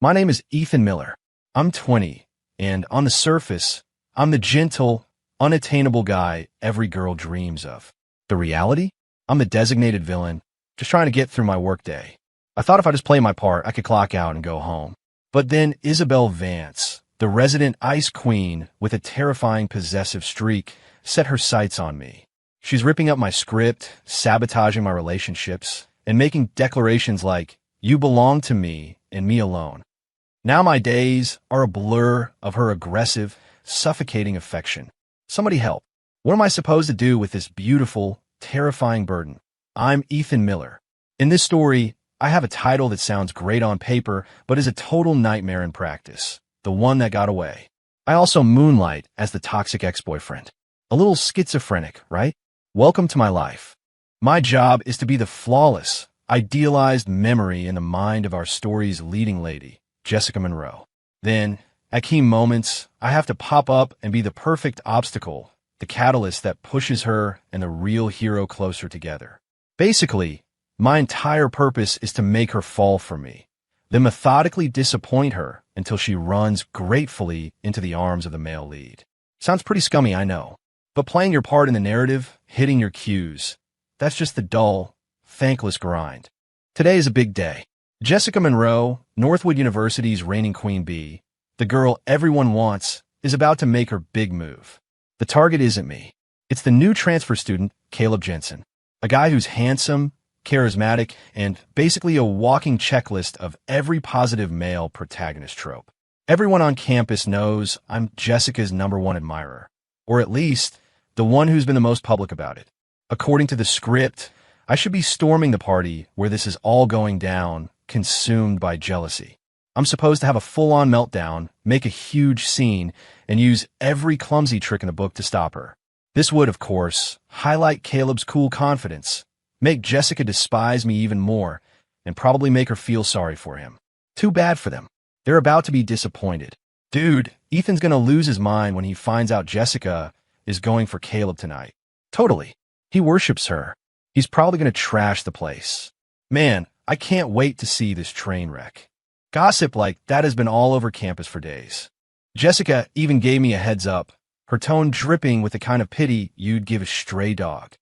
My name is Ethan Miller. I'm 20, and on the surface, I'm the gentle, unattainable guy every girl dreams of. The reality? I'm the designated villain, just trying to get through my workday. I thought if I just play my part, I could clock out and go home. But then Isabelle Vance, the resident ice queen with a terrifying possessive streak, set her sights on me. She's ripping up my script, sabotaging my relationships, and making declarations like, "You belong to me and me alone." Now my days are a blur of her aggressive, suffocating affection. Somebody help. What am I supposed to do with this beautiful, terrifying burden? I'm Ethan Miller. In this story, I have a title that sounds great on paper, but is a total nightmare in practice. The one that got away. I also moonlight as the toxic ex-boyfriend. A little schizophrenic, right? Welcome to my life. My job is to be the flawless, idealized memory in the mind of our story's leading lady, Jessica Monroe. Then, at key moments, I have to pop up and be the perfect obstacle, the catalyst that pushes her and the real hero closer together. Basically, my entire purpose is to make her fall for me, then methodically disappoint her until she runs gratefully into the arms of the male lead. Sounds pretty scummy, I know. But playing your part in the narrative, hitting your cues, that's just the dull, thankless grind. Today is a big day. Jessica Monroe, Northwood University's reigning queen bee, the girl everyone wants, is about to make her big move. The target isn't me. It's the new transfer student, Caleb Jensen, a guy who's handsome, charismatic, and basically a walking checklist of every positive male protagonist trope. Everyone on campus knows I'm Jessica's #1 admirer, or at least the one who's been the most public about it. According to the script, I should be storming the party where this is all going down, consumed by jealousy. I'm supposed to have a full-on meltdown, make a huge scene, and use every clumsy trick in the book to stop her. This would, of course, highlight Caleb's cool confidence, make Jessica despise me even more, and probably make her feel sorry for him. Too bad for them. They're about to be disappointed. Dude, Ethan's gonna lose his mind when he finds out Jessica is going for Caleb tonight. Totally. He worships her. He's probably gonna trash the place. Man, I can't wait to see this train wreck. Gossip like that has been all over campus for days. Jessica even gave me a heads up, her tone dripping with the kind of pity you'd give a stray dog.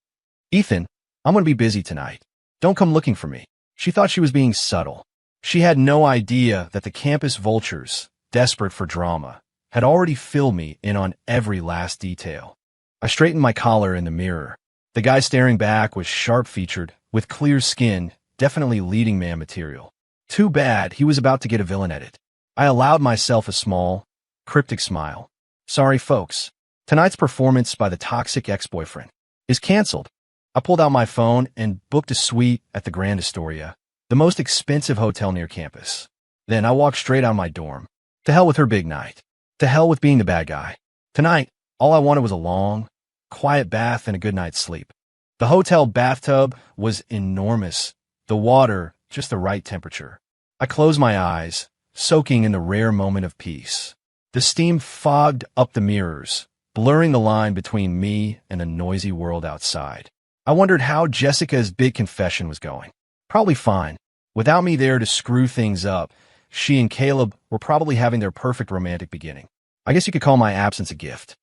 "Ethan, I'm going to be busy tonight. Don't come looking for me." She thought she was being subtle. She had no idea that the campus vultures, desperate for drama, had already filled me in on every last detail. I straightened my collar in the mirror. The guy staring back was sharp-featured, with clear skin, definitely leading man material. Too bad he was about to get a villain edit. I allowed myself a small, cryptic smile. "Sorry, folks. Tonight's performance by the toxic ex-boyfriend is canceled." I pulled out my phone and booked a suite at the Grand Astoria, the most expensive hotel near campus. Then I walked straight out of my dorm. To hell with her big night. To hell with being the bad guy. Tonight, all I wanted was a long, quiet bath and a good night's sleep. The hotel bathtub was enormous, the water just the right temperature. I closed my eyes, soaking in the rare moment of peace. The steam fogged up the mirrors, blurring the line between me and the noisy world outside. I wondered how Jessica's big confession was going. Probably fine. Without me there to screw things up, she and Caleb were probably having their perfect romantic beginning. I guess you could call my absence a gift.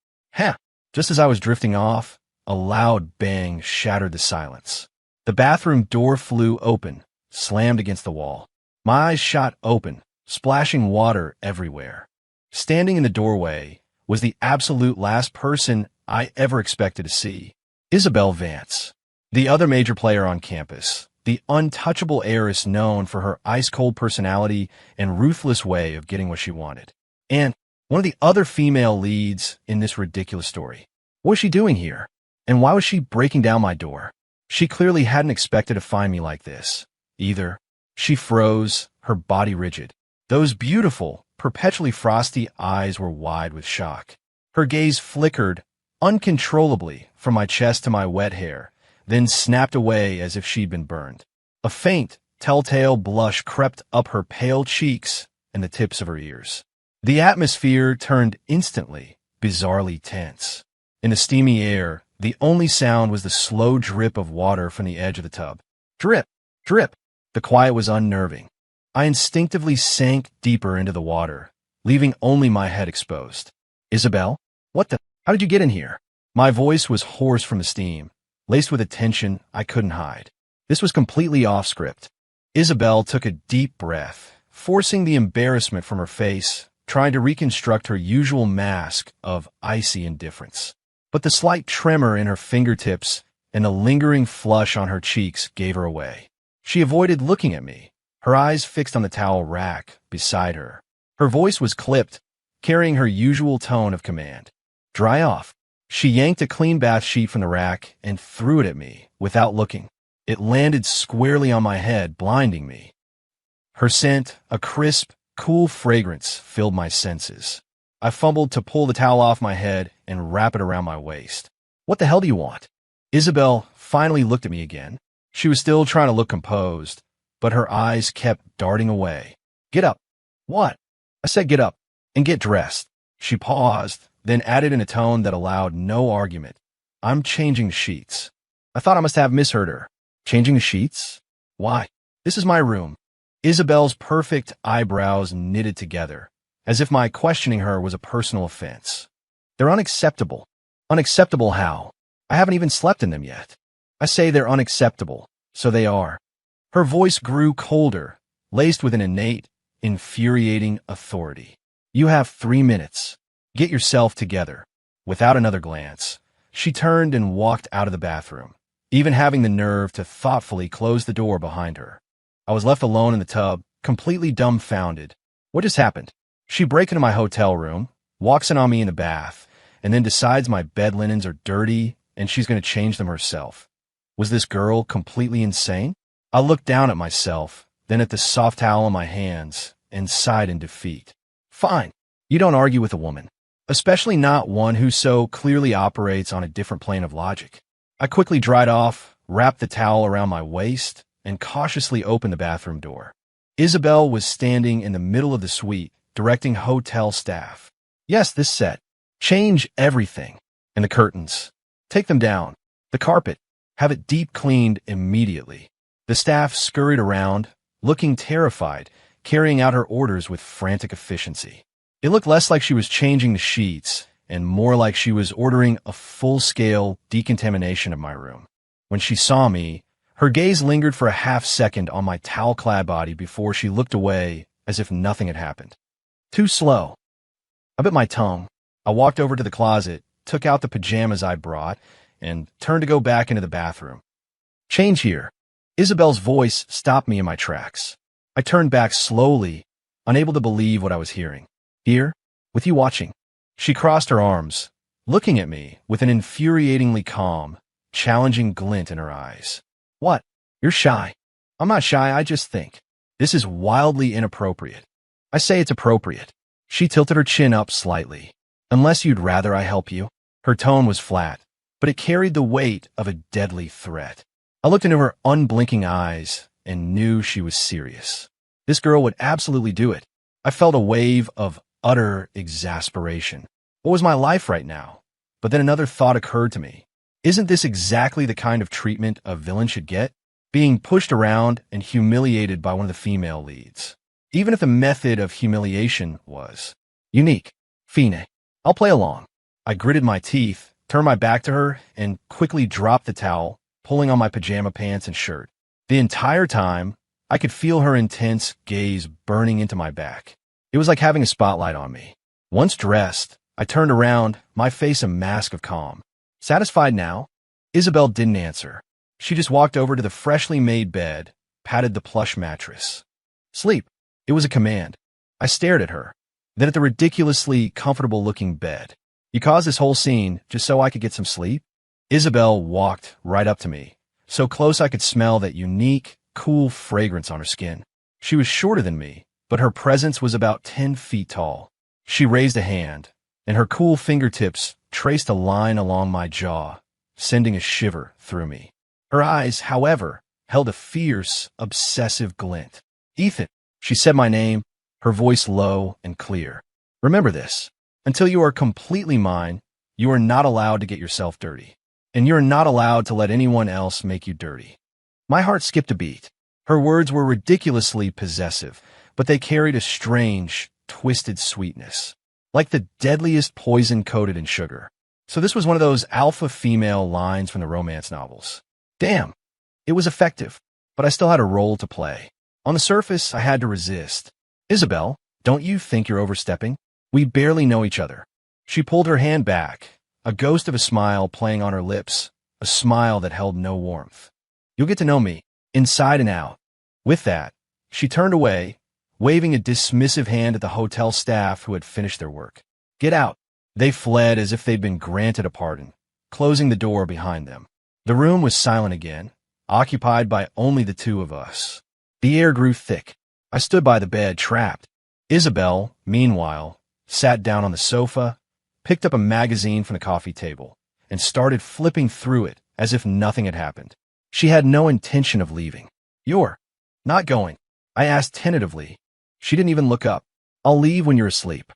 Just as I was drifting off, a loud bang shattered the silence. The bathroom door flew open, slammed against the wall. My eyes shot open, splashing water everywhere. Standing in the doorway was the absolute last person I ever expected to see. Isabelle Vance, the other major player on campus, the untouchable heiress known for her ice-cold personality and ruthless way of getting what she wanted. And one of the other female leads in this ridiculous story. What was she doing here? And why was she breaking down my door? She clearly hadn't expected to find me like this, either. She froze, her body rigid. Those beautiful, perpetually frosty eyes were wide with shock. Her gaze flickered uncontrollably from my chest to my wet hair, then snapped away as if she'd been burned. A faint, telltale blush crept up her pale cheeks and the tips of her ears. The atmosphere turned instantly, bizarrely tense. In the steamy air, the only sound was the slow drip of water from the edge of the tub. Drip, drip. The quiet was unnerving. I instinctively sank deeper into the water, leaving only my head exposed. Isabelle? What the? How did you get in here? My voice was hoarse from the steam, laced with a tension I couldn't hide. This was completely off script. Isabelle took a deep breath, forcing the embarrassment from her face, trying to reconstruct her usual mask of icy indifference. But the slight tremor in her fingertips and a lingering flush on her cheeks gave her away. She avoided looking at me, her eyes fixed on the towel rack beside her. Her voice was clipped, carrying her usual tone of command. Dry off. She yanked a clean bath sheet from the rack and threw it at me without looking. It landed squarely on my head, blinding me. Her scent, a crisp, cool fragrance, filled my senses. I fumbled to pull the towel off my head and wrap it around my waist. What the hell do you want? Isabelle finally looked at me again. She was still trying to look composed, but her eyes kept darting away. Get up. What? I said get up and get dressed. She paused, then added in a tone that allowed no argument. I'm changing sheets. I thought I must have misheard her. Changing the sheets? Why? This is my room. Isabelle's perfect eyebrows knitted together, as if my questioning her was a personal offense. They're unacceptable. Unacceptable how? I haven't even slept in them yet. I say they're unacceptable, so they are. Her voice grew colder, laced with an innate, infuriating authority. You have 3 minutes. Get yourself together. Without another glance, she turned and walked out of the bathroom, even having the nerve to thoughtfully close the door behind her. I was left alone in the tub, completely dumbfounded. What just happened? She breaks into my hotel room, walks in on me in the bath, and then decides my bed linens are dirty and she's going to change them herself. Was this girl completely insane? I looked down at myself, then at the soft towel in my hands, and sighed in defeat. Fine. You don't argue with a woman, especially not one who so clearly operates on a different plane of logic. I quickly dried off, wrapped the towel around my waist, and cautiously opened the bathroom door. Isabelle was standing in the middle of the suite, directing hotel staff. Yes, this set. Change everything. And the curtains. Take them down. The carpet. Have it deep cleaned immediately. The staff scurried around, looking terrified, carrying out her orders with frantic efficiency. It looked less like she was changing the sheets and more like she was ordering a full-scale decontamination of my room. When she saw me, her gaze lingered for a half-second on my towel-clad body before she looked away as if nothing had happened. Too slow. I bit my tongue. I walked over to the closet, took out the pajamas I brought, and turned to go back into the bathroom. Change here. Isabelle's voice stopped me in my tracks. I turned back slowly, unable to believe what I was hearing. Here? With you watching. She crossed her arms, looking at me with an infuriatingly calm, challenging glint in her eyes. What? You're shy. I'm not shy, I just think. This is wildly inappropriate. I say it's appropriate. She tilted her chin up slightly. Unless you'd rather I help you. Her tone was flat, but it carried the weight of a deadly threat. I looked into her unblinking eyes and knew she was serious. This girl would absolutely do it. I felt a wave of utter exasperation. What was my life right now? But then another thought occurred to me. Isn't this exactly the kind of treatment a villain should get? Being pushed around and humiliated by one of the female leads. Even if the method of humiliation was unique. Fine. I'll play along. I gritted my teeth, turned my back to her, and quickly dropped the towel, pulling on my pajama pants and shirt. The entire time, I could feel her intense gaze burning into my back. It was like having a spotlight on me. Once dressed, I turned around, my face a mask of calm. Satisfied now? Isabelle didn't answer. She just walked over to the freshly made bed, patted the plush mattress. Sleep. It was a command. I stared at her, then at the ridiculously comfortable-looking bed. You caused this whole scene just so I could get some sleep? Isabelle walked right up to me, so close I could smell that unique, cool fragrance on her skin. She was shorter than me, but her presence was about 10 feet tall. She raised a hand, and her cool fingertips traced a line along my jaw, sending a shiver through me. Her eyes, however, held a fierce, obsessive glint. Ethan, she said my name, her voice low and clear. Remember this. Until you are completely mine, you are not allowed to get yourself dirty. And you're not allowed to let anyone else make you dirty. My heart skipped a beat. Her words were ridiculously possessive, but they carried a strange, twisted sweetness, like the deadliest poison coated in sugar. So this was one of those alpha female lines from the romance novels. Damn, it was effective, but I still had a role to play. On the surface, I had to resist. Isabelle, don't you think you're overstepping? We barely know each other. She pulled her hand back, a ghost of a smile playing on her lips, a smile that held no warmth. You'll get to know me, inside and out. With that, she turned away, waving a dismissive hand at the hotel staff who had finished their work. Get out. They fled as if they'd been granted a pardon, closing the door behind them. The room was silent again, occupied by only the two of us. The air grew thick. I stood by the bed, trapped. Isabelle, meanwhile, sat down on the sofa, picked up a magazine from the coffee table, and started flipping through it as if nothing had happened. She had no intention of leaving. You're not going, I asked tentatively. She didn't even look up. I'll leave when you're asleep.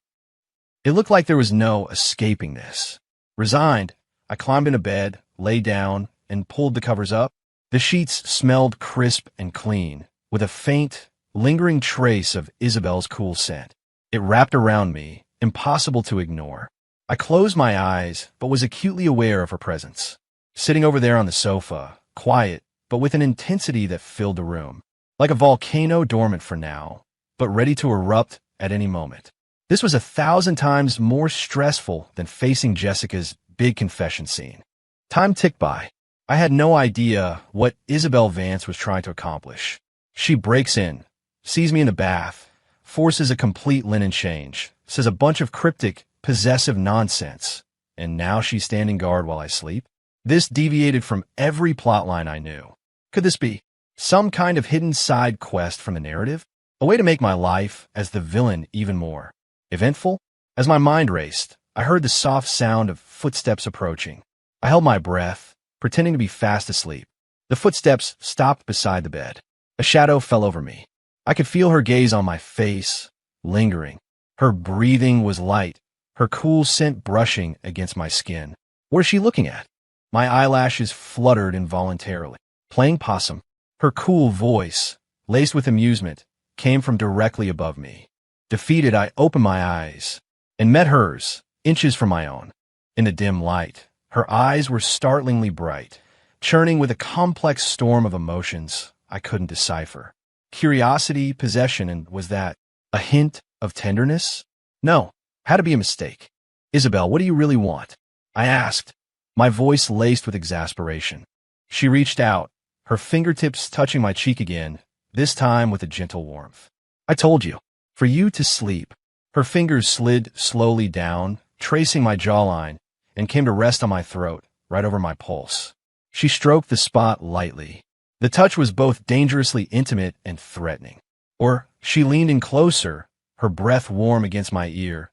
It looked like there was no escaping this. Resigned, I climbed into bed, lay down, and pulled the covers up. The sheets smelled crisp and clean, with a faint, lingering trace of Isabelle's cool scent. It wrapped around me, impossible to ignore. I closed my eyes, but was acutely aware of her presence. Sitting over there on the sofa, quiet, but with an intensity that filled the room. Like a volcano dormant for now, but ready to erupt at any moment. This was 1,000 times more stressful than facing Jessica's big confession scene. Time ticked by. I had no idea what Isabelle Vance was trying to accomplish. She breaks in, sees me in the bath, forces a complete linen change, says a bunch of cryptic, possessive nonsense, and now she's standing guard while I sleep? This deviated from every plotline I knew. Could this be some kind of hidden side quest from the narrative? A way to make my life as the villain even more eventful? As my mind raced, I heard the soft sound of footsteps approaching. I held my breath, pretending to be fast asleep. The footsteps stopped beside the bed. A shadow fell over me. I could feel her gaze on my face, lingering. Her breathing was light, her cool scent brushing against my skin. What is she looking at? My eyelashes fluttered involuntarily. Playing possum. Her cool voice, laced with amusement, came from directly above me. Defeated, I opened my eyes and met hers, inches from my own. In the dim light, her eyes were startlingly bright, churning with a complex storm of emotions I couldn't decipher. Curiosity, possession, and was that a hint of tenderness? No, had to be a mistake. Isabelle, what do you really want? I asked, my voice laced with exasperation. She reached out, her fingertips touching my cheek again, this time with a gentle warmth. I told you, for you to sleep. Her fingers slid slowly down, tracing my jawline, and came to rest on my throat, right over my pulse. She stroked the spot lightly. The touch was both dangerously intimate and threatening. Or she leaned in closer, her breath warm against my ear,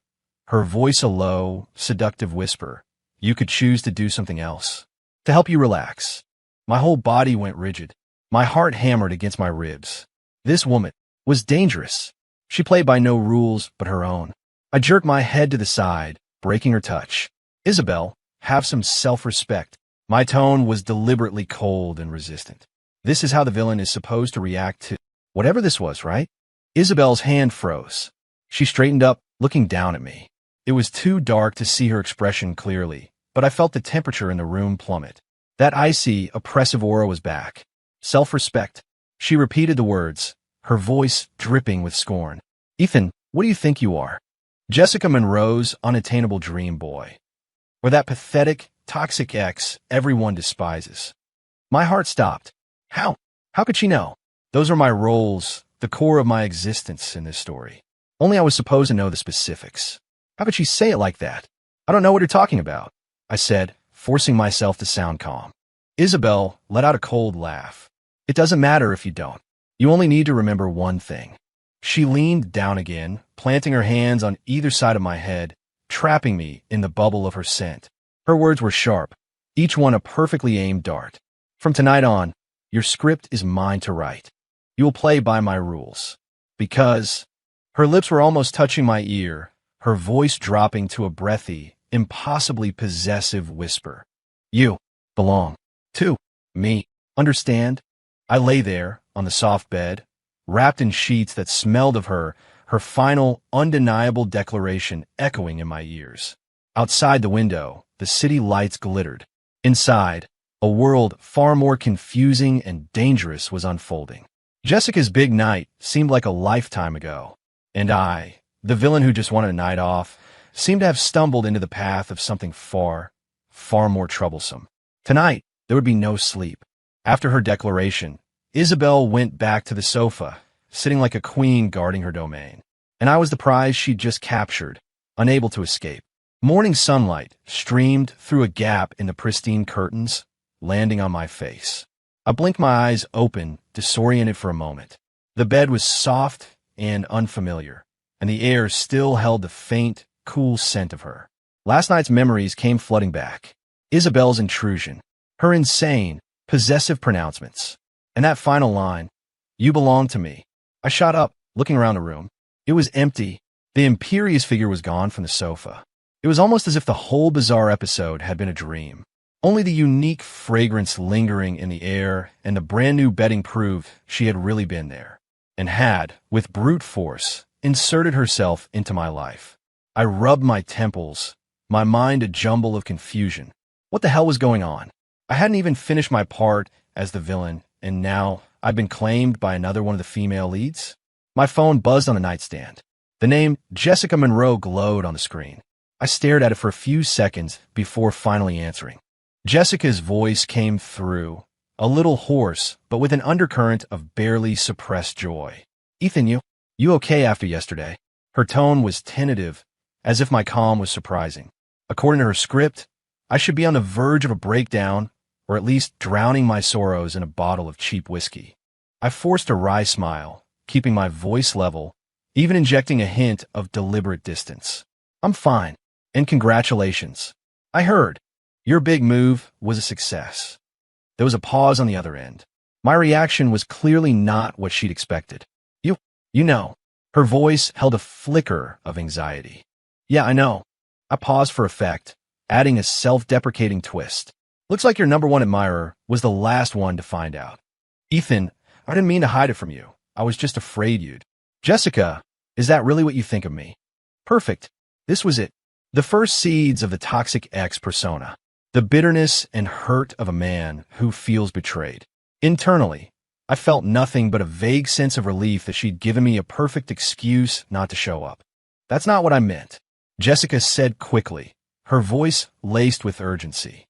her voice a low, seductive whisper. You could choose to do something else. To help you relax. My whole body went rigid. My heart hammered against my ribs. This woman was dangerous. She played by no rules but her own. I jerked my head to the side, breaking her touch. Isabelle, have some self-respect. My tone was deliberately cold and resistant. This is how the villain is supposed to react to whatever this was, right? Isabelle's hand froze. She straightened up, looking down at me. It was too dark to see her expression clearly, but I felt the temperature in the room plummet. That icy, oppressive aura was back. Self-respect. She repeated the words, her voice dripping with scorn. Ethan, what do you think you are? Jessica Monroe's unattainable dream boy. Or that pathetic, toxic ex everyone despises. My heart stopped. How? How could she know? Those are my roles, the core of my existence in this story. Only I was supposed to know the specifics. How could she say it like that? I don't know what you're talking about, I said, forcing myself to sound calm. Isabelle let out a cold laugh. It doesn't matter if you don't. You only need to remember one thing. She leaned down again, planting her hands on either side of my head, trapping me in the bubble of her scent. Her words were sharp, each one a perfectly aimed dart. From tonight on, your script is mine to write. You will play by my rules. Because her lips were almost touching my ear, her voice dropping to a breathy, impossibly possessive whisper. You belong to me. Understand? I lay there, on the soft bed, wrapped in sheets that smelled of her final, undeniable declaration echoing in my ears. Outside the window, the city lights glittered. Inside, a world far more confusing and dangerous was unfolding. Jessica's big night seemed like a lifetime ago, and I, the villain who just wanted a night off, seemed to have stumbled into the path of something far, far more troublesome. Tonight, there would be no sleep. After her declaration, Isabelle went back to the sofa, sitting like a queen guarding her domain. And I was the prize she'd just captured, unable to escape. Morning sunlight streamed through a gap in the pristine curtains, landing on my face. I blinked my eyes open, disoriented for a moment. The bed was soft and unfamiliar, and the air still held the faint, cool scent of her. Last night's memories came flooding back. Isabelle's intrusion, her insane, possessive pronouncements, and that final line, "You belong to me." I shot up, looking around the room. It was empty. The imperious figure was gone from the sofa. It was almost as if the whole bizarre episode had been a dream. Only the unique fragrance lingering in the air and the brand-new bedding proved she had really been there, and had, with brute force, inserted herself into my life. I rubbed my temples, my mind a jumble of confusion. What the hell was going on? I hadn't even finished my part as the villain, and now I'd been claimed by another one of the female leads? My phone buzzed on the nightstand. The name Jessica Monroe glowed on the screen. I stared at it for a few seconds before finally answering. Jessica's voice came through, a little hoarse, but with an undercurrent of barely suppressed joy. "Ethan, you okay after yesterday?" Her tone was tentative, as if my calm was surprising. According to her script, I should be on the verge of a breakdown, or at least drowning my sorrows in a bottle of cheap whiskey. I forced a wry smile, keeping my voice level, even injecting a hint of deliberate distance. "I'm fine, and congratulations. I heard. Your big move was a success." There was a pause on the other end. My reaction was clearly not what she'd expected. You know." Her voice held a flicker of anxiety. "Yeah, I know." I paused for effect, adding a self-deprecating twist. "Looks like your number one admirer was the last one to find out." "Ethan, I didn't mean to hide it from you. I was just afraid you'd." "Jessica, is that really what you think of me?" Perfect. This was it. The first seeds of the toxic ex persona. The bitterness and hurt of a man who feels betrayed. Internally, I felt nothing but a vague sense of relief that she'd given me a perfect excuse not to show up. "That's not what I meant," Jessica said quickly, her voice laced with urgency.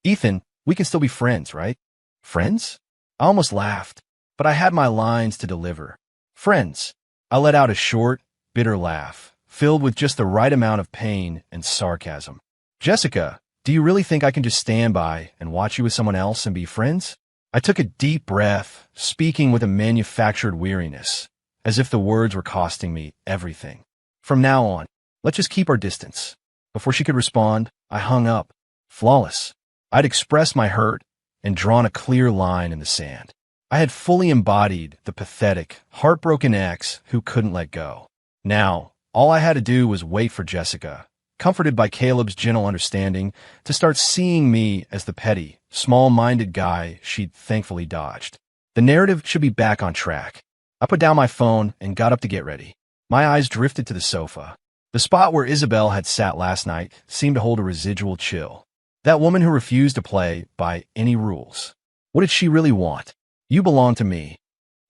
Ethan, we can still be friends, right?" "Friends?" I almost laughed, but I had my lines to deliver. "Friends." I let out a short, bitter laugh, filled with just the right amount of pain and sarcasm. "Jessica, do you really think I can just stand by and watch you with someone else and be friends?" I took a deep breath, speaking with a manufactured weariness, as if the words were costing me everything. "From now on, let's just keep our distance." Before she could respond, I hung up. Flawless. I'd expressed my hurt and drawn a clear line in the sand. I had fully embodied the pathetic, heartbroken ex who couldn't let go. Now, all I had to do was wait for Jessica, comforted by Caleb's gentle understanding, to start seeing me as the petty, small-minded guy she'd thankfully dodged. The narrative should be back on track. I put down my phone and got up to get ready. My eyes drifted to the sofa. The spot where Isabelle had sat last night seemed to hold a residual chill. That woman who refused to play by any rules. What did she really want? "You belong to me."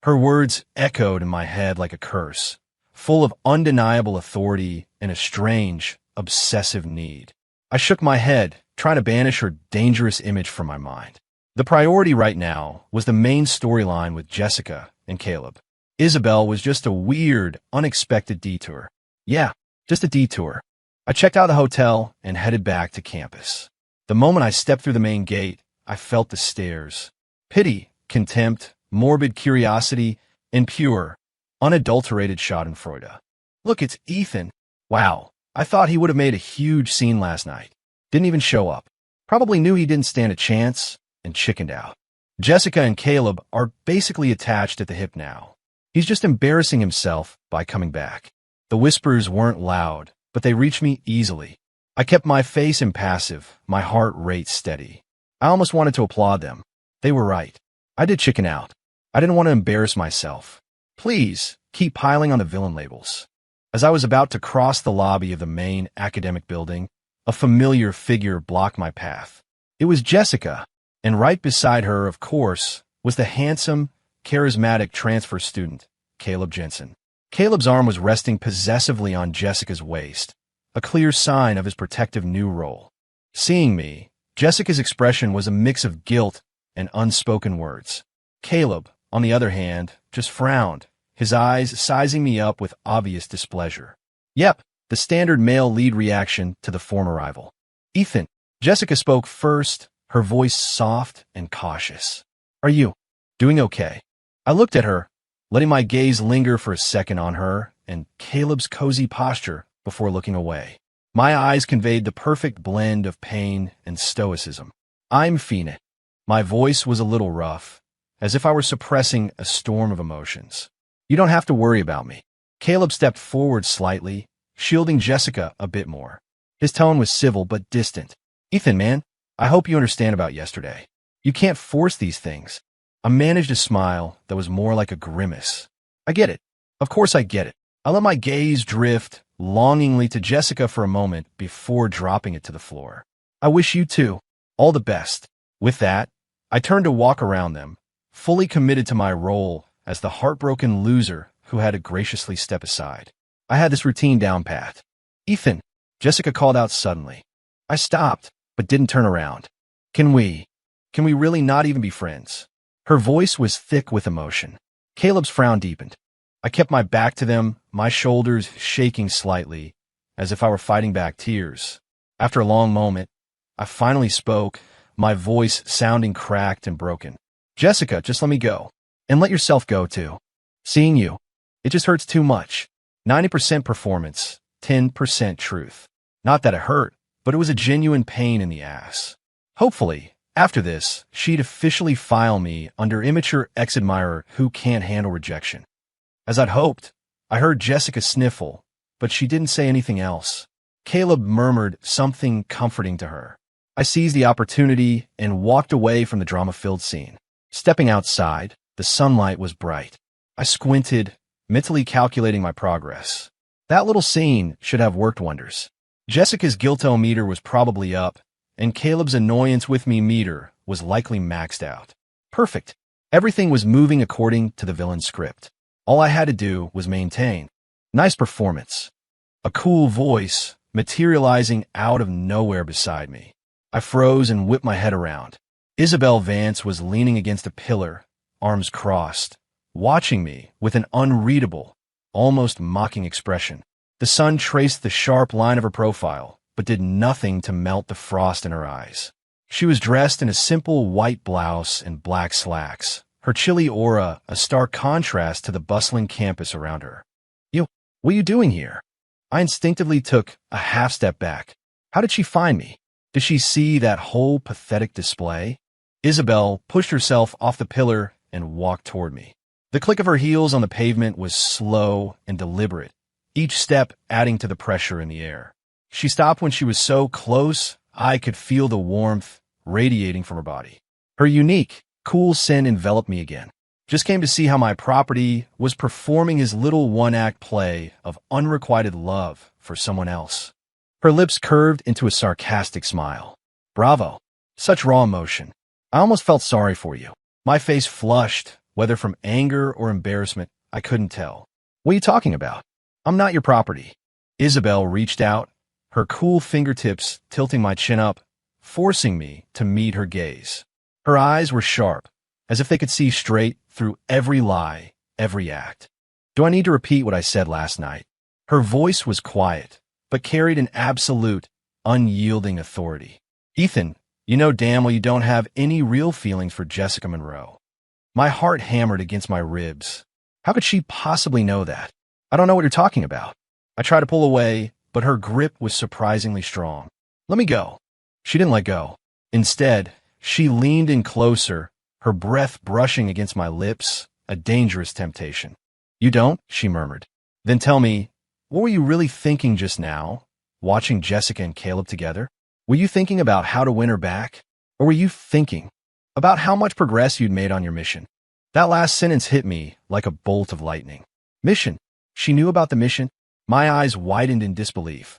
Her words echoed in my head like a curse, full of undeniable authority and a strange, obsessive need. I shook my head, trying to banish her dangerous image from my mind. The priority right now was the main storyline with Jessica and Caleb. Isabelle was just a weird, unexpected detour. Yeah, just a detour. I checked out of the hotel and headed back to campus. The moment I stepped through the main gate, I felt the stares. Pity, contempt, morbid curiosity, and pure, unadulterated schadenfreude. "Look, it's Ethan." Wow, I thought he would have made a huge scene last night. Didn't even show up. Probably knew he didn't stand a chance and chickened out. Jessica and Caleb are basically attached at the hip now. He's just embarrassing himself by coming back. The whispers weren't loud, but they reached me easily. I kept my face impassive, my heart rate steady. I almost wanted to applaud them. They were right. I did chicken out. I didn't want to embarrass myself. Please, keep piling on the villain labels. As I was about to cross the lobby of the main academic building, a familiar figure blocked my path. It was Jessica, and right beside her, of course, was the handsome, charismatic transfer student, Caleb Jensen. Caleb's arm was resting possessively on Jessica's waist, a clear sign of his protective new role. Seeing me, Jessica's expression was a mix of guilt and unspoken words. Caleb, on the other hand, just frowned, his eyes sizing me up with obvious displeasure. Yep, the standard male lead reaction to the former rival. Ethan, Jessica spoke first, her voice soft and cautious. Are you doing okay? I looked at her, letting my gaze linger for a second on her and Caleb's cozy posture before looking away. My eyes conveyed the perfect blend of pain and stoicism. I'm Phoenix. My voice was a little rough, as if I were suppressing a storm of emotions. You don't have to worry about me. Caleb stepped forward slightly, shielding Jessica a bit more. His tone was civil but distant. Ethan, man, I hope you understand about yesterday. You can't force these things. I managed a smile that was more like a grimace. I get it. Of course I get it. I let my gaze drift longingly to Jessica for a moment before dropping it to the floor. I wish you too. All the best. With that, I turned to walk around them, fully committed to my role as the heartbroken loser who had to graciously step aside. I had this routine down pat. Ethan, Jessica called out suddenly. I stopped, but didn't turn around. Can we really not even be friends? Her voice was thick with emotion. Caleb's frown deepened. I kept my back to them, my shoulders shaking slightly, as if I were fighting back tears. After a long moment, I finally spoke, my voice sounding cracked and broken. Jessica, just let me go. And let yourself go, too. Seeing you, it just hurts too much. 90% performance, 10% truth. Not that it hurt, but it was a genuine pain in the ass. Hopefully, after this, she'd officially file me under immature ex-admirer who can't handle rejection. As I'd hoped, I heard Jessica sniffle, but she didn't say anything else. Caleb murmured something comforting to her. I seized the opportunity and walked away from the drama-filled scene. Stepping outside, the sunlight was bright. I squinted, mentally calculating my progress. That little scene should have worked wonders. Jessica's guilt-o-meter was probably up, and Caleb's annoyance with me meter was likely maxed out. Perfect. Everything was moving according to the villain's script. All I had to do was maintain. Nice performance. A cool voice materializing out of nowhere beside me. I froze and whipped my head around. Isabelle Vance was leaning against a pillar, arms crossed, watching me with an unreadable, almost mocking expression. The sun traced the sharp line of her profile, but did nothing to melt the frost in her eyes. She was dressed in a simple white blouse and black slacks, her chilly aura a stark contrast to the bustling campus around her. What are you doing here? I instinctively took a half step back. How did she find me? Did she see that whole pathetic display? Isabelle pushed herself off the pillar and walked toward me. The click of her heels on the pavement was slow and deliberate, each step adding to the pressure in the air. She stopped when she was so close I could feel the warmth radiating from her body. Her unique, cool scent enveloped me again. Just came to see how my property was performing his little one-act play of unrequited love for someone else. Her lips curved into a sarcastic smile. Bravo. Such raw emotion. I almost felt sorry for you. My face flushed, whether from anger or embarrassment, I couldn't tell. What are you talking about? I'm not your property. Isabelle reached out, her cool fingertips tilting my chin up, forcing me to meet her gaze. Her eyes were sharp, as if they could see straight through every lie, every act. Do I need to repeat what I said last night? Her voice was quiet, but carried an absolute, unyielding authority. Ethan, you know damn well you don't have any real feelings for Jessica Monroe. My heart hammered against my ribs. How could she possibly know that? I don't know what you're talking about. I tried to pull away, but her grip was surprisingly strong. Let me go. She didn't let go. Instead, she leaned in closer, her breath brushing against my lips, a dangerous temptation. You don't? She murmured. Then tell me, what were you really thinking just now, watching Jessica and Caleb together? Were you thinking about how to win her back? Or were you thinking about how much progress you'd made on your mission? That last sentence hit me like a bolt of lightning. Mission. She knew about the mission? My eyes widened in disbelief.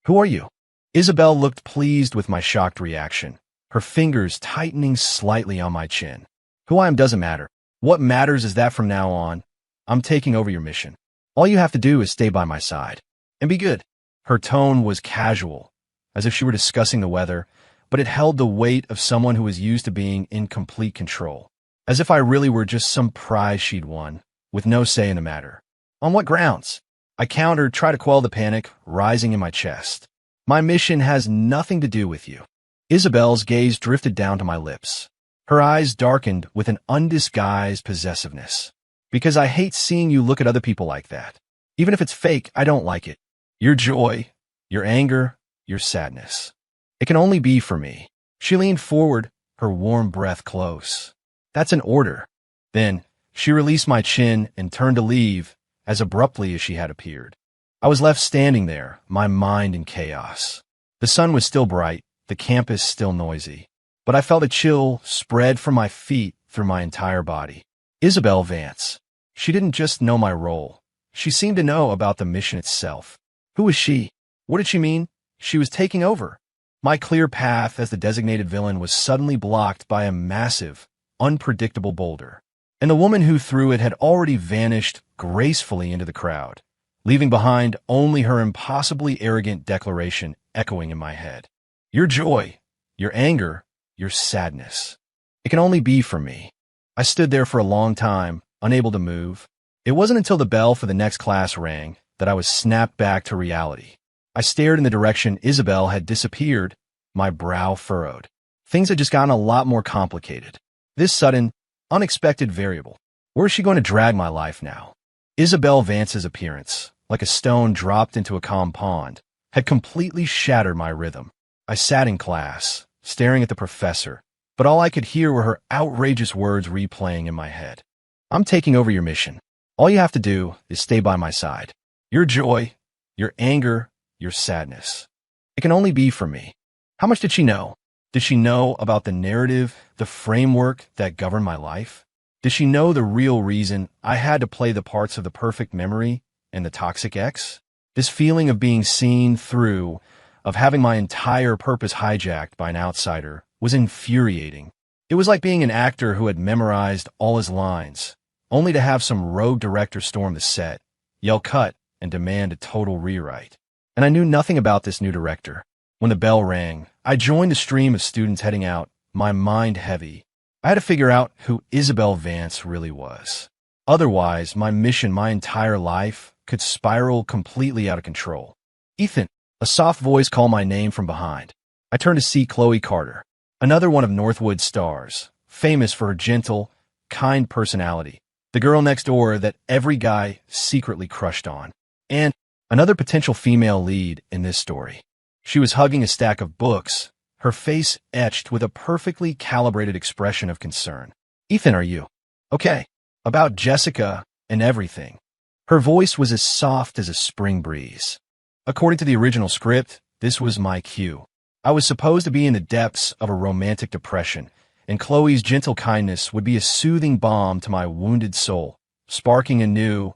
Who are you? Isabelle looked pleased with my shocked reaction, her fingers tightening slightly on my chin. Who I am doesn't matter. What matters is that from now on, I'm taking over your mission. All you have to do is stay by my side. And be good. Her tone was casual, as if she were discussing the weather, but it held the weight of someone who was used to being in complete control. As if I really were just some prize she'd won, with no say in the matter. On what grounds? I countered, try to quell the panic rising in my chest. My mission has nothing to do with you. Isabelle's gaze drifted down to my lips. Her eyes darkened with an undisguised possessiveness. Because I hate seeing you look at other people like that. Even if it's fake, I don't like it. Your joy, your anger, your sadness. It can only be for me. She leaned forward, her warm breath close. That's an order. Then, she released my chin and turned to leave as abruptly as she had appeared. I was left standing there, my mind in chaos. The sun was still bright, the campus still noisy, but I felt a chill spread from my feet through my entire body. Isabelle Vance. She didn't just know my role. She seemed to know about the mission itself. Who was she? What did she mean? She was taking over. My clear path as the designated villain was suddenly blocked by a massive, unpredictable boulder. And the woman who threw it had already vanished gracefully into the crowd, leaving behind only her impossibly arrogant declaration echoing in my head. Your joy, your anger, your sadness. It can only be for me. I stood there for a long time, unable to move. It wasn't until the bell for the next class rang that I was snapped back to reality. I stared in the direction Isabelle had disappeared, my brow furrowed. Things had just gotten a lot more complicated. This sudden, unexpected variable. Where is she going to drag my life now? Isabelle Vance's appearance, like a stone dropped into a calm pond, had completely shattered my rhythm. I sat in class, staring at the professor, but all I could hear were her outrageous words replaying in my head. I'm taking over your mission. All you have to do is stay by my side. Your joy, your anger, your sadness. It can only be for me. How much did she know? Did she know about the narrative, the framework that governed my life? Did she know the real reason I had to play the parts of the perfect memory and the toxic ex? This feeling of being seen through, of having my entire purpose hijacked by an outsider, was infuriating. It was like being an actor who had memorized all his lines, only to have some rogue director storm the set, yell cut, and demand a total rewrite. And I knew nothing about this new director. When the bell rang, I joined the stream of students heading out, my mind heavy. I had to figure out who Isabelle Vance really was. Otherwise, my mission, my entire life, could spiral completely out of control. Ethan, a soft voice called my name from behind. I turned to see Chloe Carter, another one of Northwood's stars, famous for her gentle, kind personality, the girl next door that every guy secretly crushed on, and another potential female lead in this story. She was hugging a stack of books, her face etched with a perfectly calibrated expression of concern. Ethan, are you okay? About Jessica and everything. Her voice was as soft as a spring breeze. According to the original script, this was my cue. I was supposed to be in the depths of a romantic depression, and Chloe's gentle kindness would be a soothing balm to my wounded soul, sparking a new,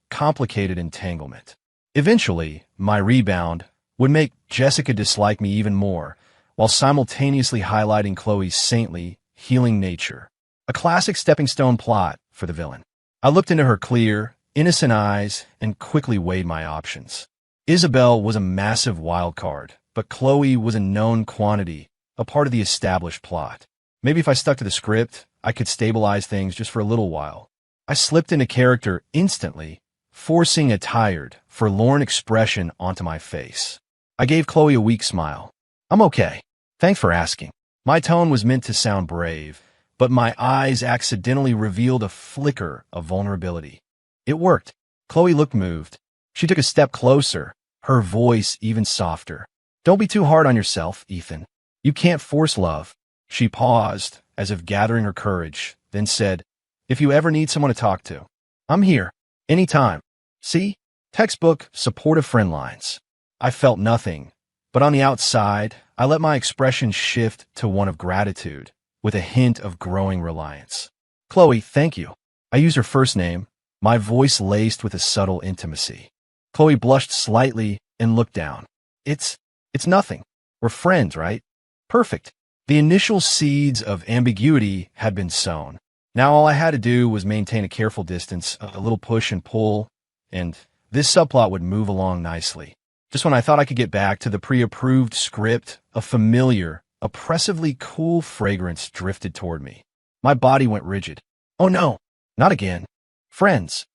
complicated entanglement. Eventually, my rebound would make Jessica dislike me even more, while simultaneously highlighting Chloe's saintly, healing nature. A classic stepping stone plot for the villain. I looked into her clear, innocent eyes and quickly weighed my options. Isabelle was a massive wild card, but Chloe was a known quantity, a part of the established plot. Maybe if I stuck to the script, I could stabilize things just for a little while. I slipped into character instantly, forcing a tired, forlorn expression onto my face. I gave Chloe a weak smile. I'm okay. Thanks for asking. My tone was meant to sound brave, but my eyes accidentally revealed a flicker of vulnerability. It worked. Chloe looked moved. She took a step closer, her voice even softer. Don't be too hard on yourself, Ethan. You can't force love. She paused, as if gathering her courage, then said, if you ever need someone to talk to, I'm here. Anytime. See? Textbook, supportive friend lines. I felt nothing, but on the outside, I let my expression shift to one of gratitude, with a hint of growing reliance. Chloe, thank you. I used her first name, my voice laced with a subtle intimacy. Chloe blushed slightly and looked down. It's nothing. We're friends, right? Perfect. The initial seeds of ambiguity had been sown. Now all I had to do was maintain a careful distance, a little push and pull, and this subplot would move along nicely. Just when I thought I could get back to the pre-approved script, a familiar, oppressively cool fragrance drifted toward me. My body went rigid. Oh no, not again. Friends.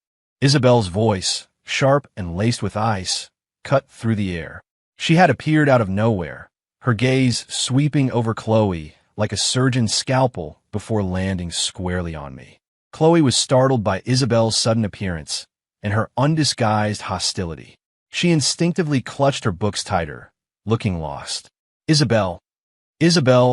Isabelle's voice, sharp and laced with ice, cut through the air. She had appeared out of nowhere, her gaze sweeping over Chloe like a surgeon's scalpel before landing squarely on me. Chloe was startled by Isabelle's sudden appearance and her undisguised hostility. She instinctively clutched her books tighter, looking lost. Isabelle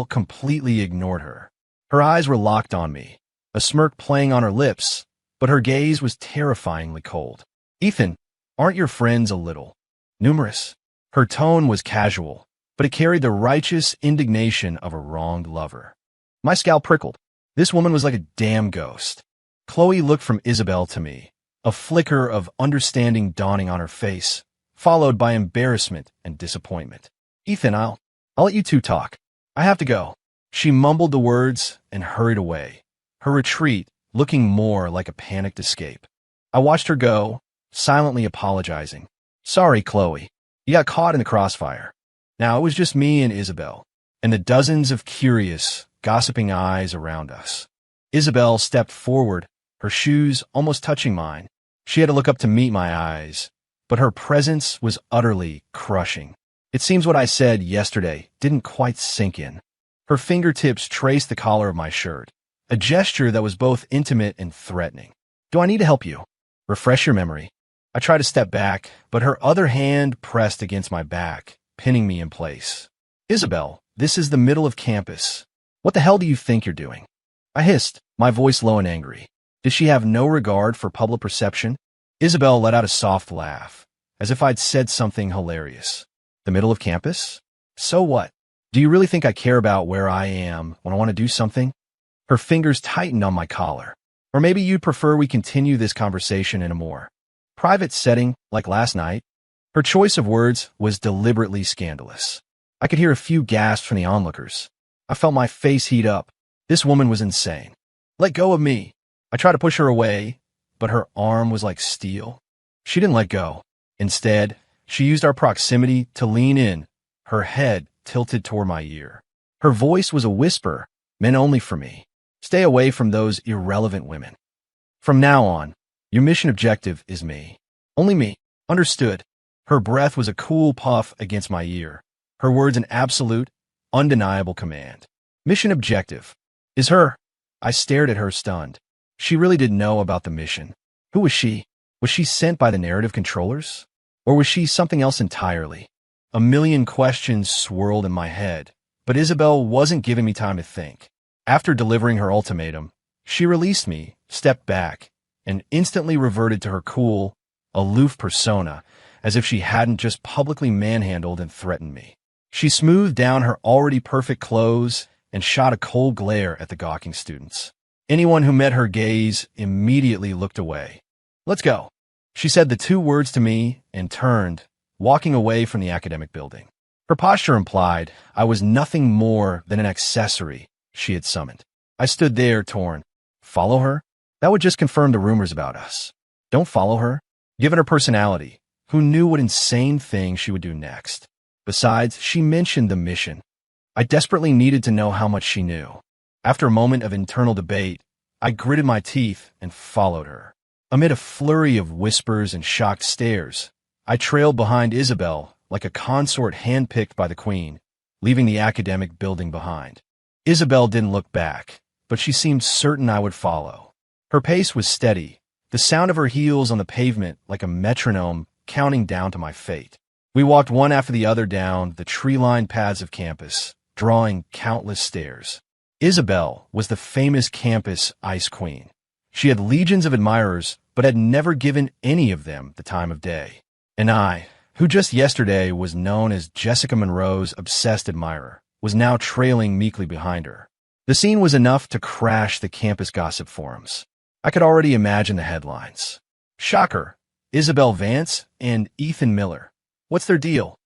completely ignored her. Her eyes were locked on me, a smirk playing on her lips, but her gaze was terrifyingly cold. Ethan, aren't your friends a little numerous? Her tone was casual, but it carried the righteous indignation of a wronged lover. My scalp prickled. This woman was like a damn ghost. Chloe looked from Isabelle to me, a flicker of understanding dawning on her face, followed by embarrassment and disappointment. Ethan, I'll let you two talk. I have to go. She mumbled the words and hurried away, her retreat looking more like a panicked escape. I watched her go, silently apologizing. Sorry, Chloe. You got caught in the crossfire. Now it was just me and Isabelle, and the dozens of curious, gossiping eyes around us. Isabelle stepped forward, her shoes almost touching mine. She had to look up to meet my eyes, but her presence was utterly crushing. It seems what I said yesterday didn't quite sink in. Her fingertips traced the collar of my shirt, a gesture that was both intimate and threatening. Do I need to help you? Refresh your memory. I tried to step back, but her other hand pressed against my back, pinning me in place. Isabelle, this is the middle of campus. What the hell do you think you're doing? I hissed, my voice low and angry. Did she have no regard for public perception? Isabelle let out a soft laugh, as if I'd said something hilarious. The middle of campus? So what? Do you really think I care about where I am when I want to do something? Her fingers tightened on my collar. Or maybe you'd prefer we continue this conversation in a more private setting, like last night? Her choice of words was deliberately scandalous. I could hear a few gasps from the onlookers. I felt my face heat up. This woman was insane. Let go of me. I tried to push her away, but her arm was like steel. She didn't let go. Instead, she used our proximity to lean in, her head tilted toward my ear. Her voice was a whisper, meant only for me. Stay away from those irrelevant women. From now on, your mission objective is me. Only me. Understood. Her breath was a cool puff against my ear. Her words an absolute, undeniable command. Mission objective is her. I stared at her stunned. She really didn't know about the mission. Who was she? Was she sent by the narrative controllers? Or was she something else entirely? A million questions swirled in my head, but Isabelle wasn't giving me time to think. After delivering her ultimatum, she released me, stepped back, and instantly reverted to her cool, aloof persona, as if she hadn't just publicly manhandled and threatened me. She smoothed down her already perfect clothes and shot a cold glare at the gawking students. Anyone who met her gaze immediately looked away. Let's go. She said the two words to me and turned, walking away from the academic building. Her posture implied I was nothing more than an accessory she had summoned. I stood there, torn. Follow her? That would just confirm the rumors about us. Don't follow her. Given her personality, who knew what insane thing she would do next? Besides, she mentioned the mission. I desperately needed to know how much she knew. After a moment of internal debate, I gritted my teeth and followed her. Amid a flurry of whispers and shocked stares, I trailed behind Isabelle like a consort handpicked by the queen, leaving the academic building behind. Isabelle didn't look back, but she seemed certain I would follow. Her pace was steady, the sound of her heels on the pavement like a metronome counting down to my fate. We walked one after the other down the tree-lined paths of campus, drawing countless stares. Isabelle was the famous campus ice queen. She had legions of admirers, but had never given any of them the time of day. And I, who just yesterday was known as Jessica Monroe's obsessed admirer, was now trailing meekly behind her. The scene was enough to crash the campus gossip forums. I could already imagine the headlines. Shocker, Isabelle Vance and Ethan Miller. What's their deal?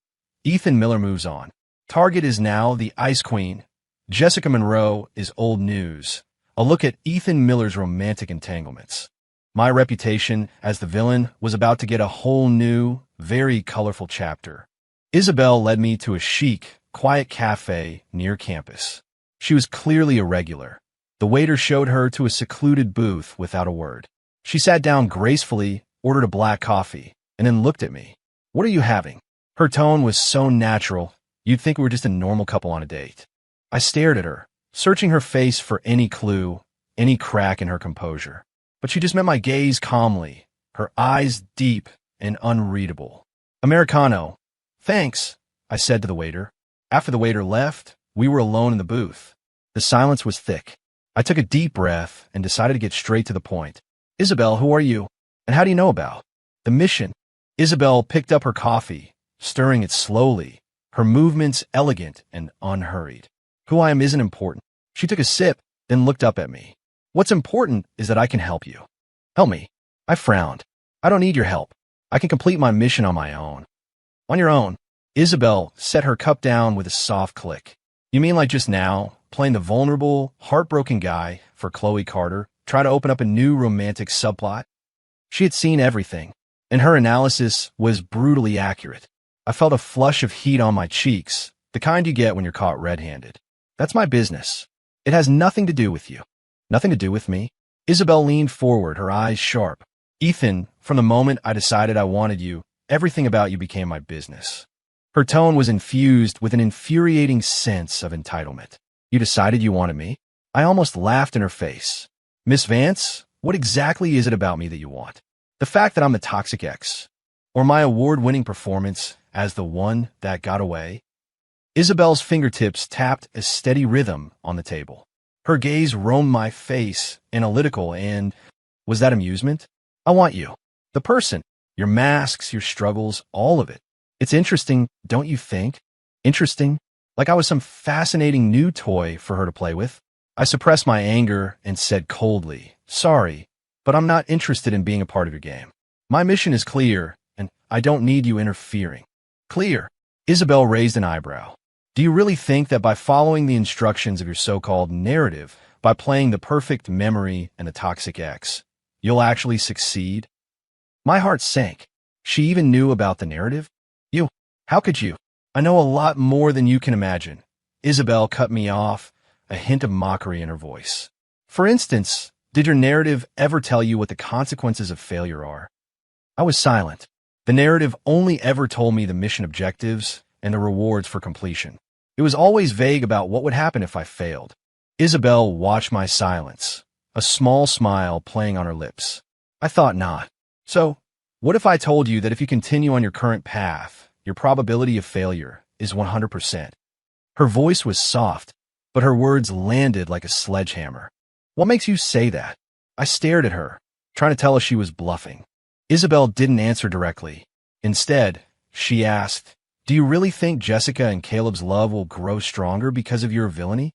Ethan Miller moves on. Target is now the Ice Queen. Jessica Monroe is old news. A look at Ethan Miller's romantic entanglements. My reputation as the villain was about to get a whole new, very colorful chapter. Isabelle led me to a chic, quiet cafe near campus. She was clearly irregular. The waiter showed her to a secluded booth without a word. She sat down gracefully, ordered a black coffee, and then looked at me. What are you having? Her tone was so natural, you'd think we were just a normal couple on a date. I stared at her, searching her face for any clue, any crack in her composure. But she just met my gaze calmly, her eyes deep and unreadable. Americano. Thanks, I said to the waiter. After the waiter left, we were alone in the booth. The silence was thick. I took a deep breath and decided to get straight to the point. Isabelle, who are you? And how do you know about the mission? Isabelle picked up her coffee, stirring it slowly, her movements elegant and unhurried. Who I am isn't important. She took a sip, then looked up at me. What's important is that I can help you. Help me. I frowned. I don't need your help. I can complete my mission on my own. On your own. Isabelle set her cup down with a soft click. You mean like just now, playing the vulnerable, heartbroken guy for Chloe Carter, try to open up a new romantic subplot? She had seen everything, and her analysis was brutally accurate. I felt a flush of heat on my cheeks, the kind you get when you're caught red-handed. That's my business. It has nothing to do with you. Nothing to do with me. Isabelle leaned forward, her eyes sharp. Ethan, from the moment I decided I wanted you, everything about you became my business. Her tone was infused with an infuriating sense of entitlement. You decided you wanted me? I almost laughed in her face. Miss Vance, what exactly is it about me that you want? The fact that I'm the toxic ex? Or my award-winning performance as the one that got away? Isabelle's fingertips tapped a steady rhythm on the table. Her gaze roamed my face, analytical, and was that amusement? I want you. The person. Your masks, your struggles, all of it. It's interesting, don't you think? Interesting? Like I was some fascinating new toy for her to play with. I suppressed my anger and said coldly, sorry, but I'm not interested in being a part of your game. My mission is clear, and I don't need you interfering. Clear? Isabelle raised an eyebrow. Do you really think that by following the instructions of your so-called narrative, by playing the perfect memory and the toxic ex, you'll actually succeed? My heart sank. She even knew about the narrative? You? How could you? I know a lot more than you can imagine. Isabelle cut me off, a hint of mockery in her voice. For instance, did your narrative ever tell you what the consequences of failure are? I was silent. The narrative only ever told me the mission objectives and the rewards for completion. It was always vague about what would happen if I failed. Isabelle watched my silence, a small smile playing on her lips. I thought not. So, what if I told you that if you continue on your current path, your probability of failure is 100%? Her voice was soft, but her words landed like a sledgehammer. What makes you say that? I stared at her, trying to tell if she was bluffing. Isabelle didn't answer directly. Instead, she asked, do you really think Jessica and Caleb's love will grow stronger because of your villainy?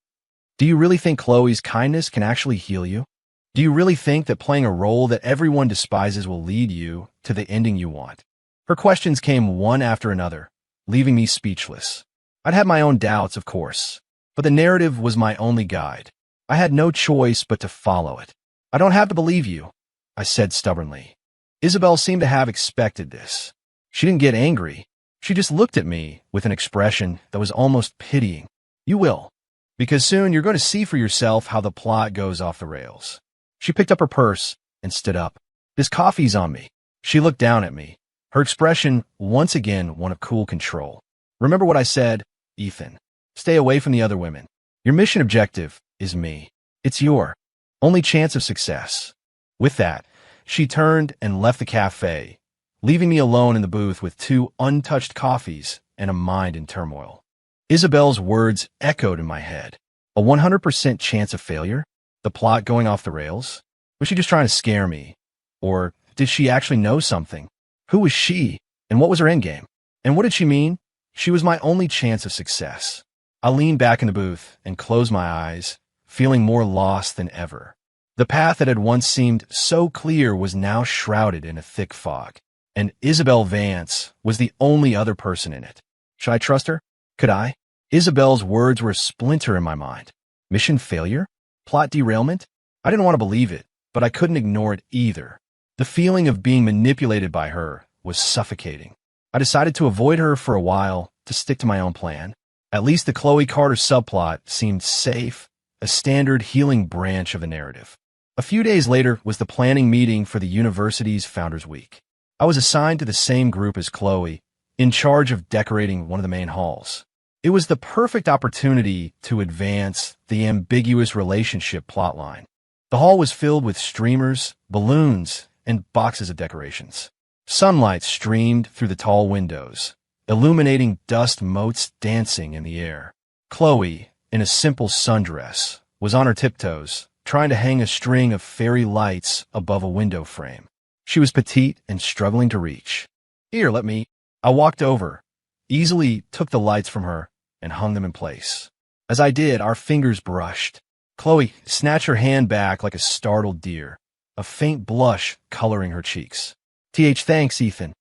Do you really think Chloe's kindness can actually heal you? Do you really think that playing a role that everyone despises will lead you to the ending you want? Her questions came one after another, leaving me speechless. I'd had my own doubts, of course, but the narrative was my only guide. I had no choice but to follow it. I don't have to believe you, I said stubbornly. Isabelle seemed to have expected this. She didn't get angry. She just looked at me with an expression that was almost pitying. You will, because soon you're going to see for yourself how the plot goes off the rails. She picked up her purse and stood up. This coffee's on me. She looked down at me, her expression once again one of cool control. Remember what I said, Ethan. Stay away from the other women. Your mission objective is me. It's your only chance of success. With that, she turned and left the cafe, leaving me alone in the booth with 2 untouched coffees and a mind in turmoil. Isabelle's words echoed in my head. A 100% chance of failure? The plot going off the rails? Was she just trying to scare me? Or did she actually know something? Who was she? And what was her endgame? And what did she mean? She was my only chance of success. I leaned back in the booth and closed my eyes, feeling more lost than ever. The path that had once seemed so clear was now shrouded in a thick fog, and Isabelle Vance was the only other person in it. Should I trust her? Could I? Isabelle's words were a splinter in my mind. Mission failure? Plot derailment? I didn't want to believe it, but I couldn't ignore it either. The feeling of being manipulated by her was suffocating. I decided to avoid her for a while, to stick to my own plan. At least the Chloe Carter subplot seemed safe, a standard healing branch of the narrative. A few days later was the planning meeting for the university's Founders Week. I was assigned to the same group as Chloe, in charge of decorating one of the main halls. It was the perfect opportunity to advance the ambiguous relationship plotline. The hall was filled with streamers, balloons, and boxes of decorations. Sunlight streamed through the tall windows, illuminating dust motes dancing in the air. Chloe, in a simple sundress, was on her tiptoes, trying to hang a string of fairy lights above a window frame. She was petite and struggling to reach. Here, let me. I walked over, easily took the lights from her, and hung them in place. As I did, our fingers brushed. Chloe snatched her hand back like a startled deer, a faint blush coloring her cheeks. Thanks, Ethan.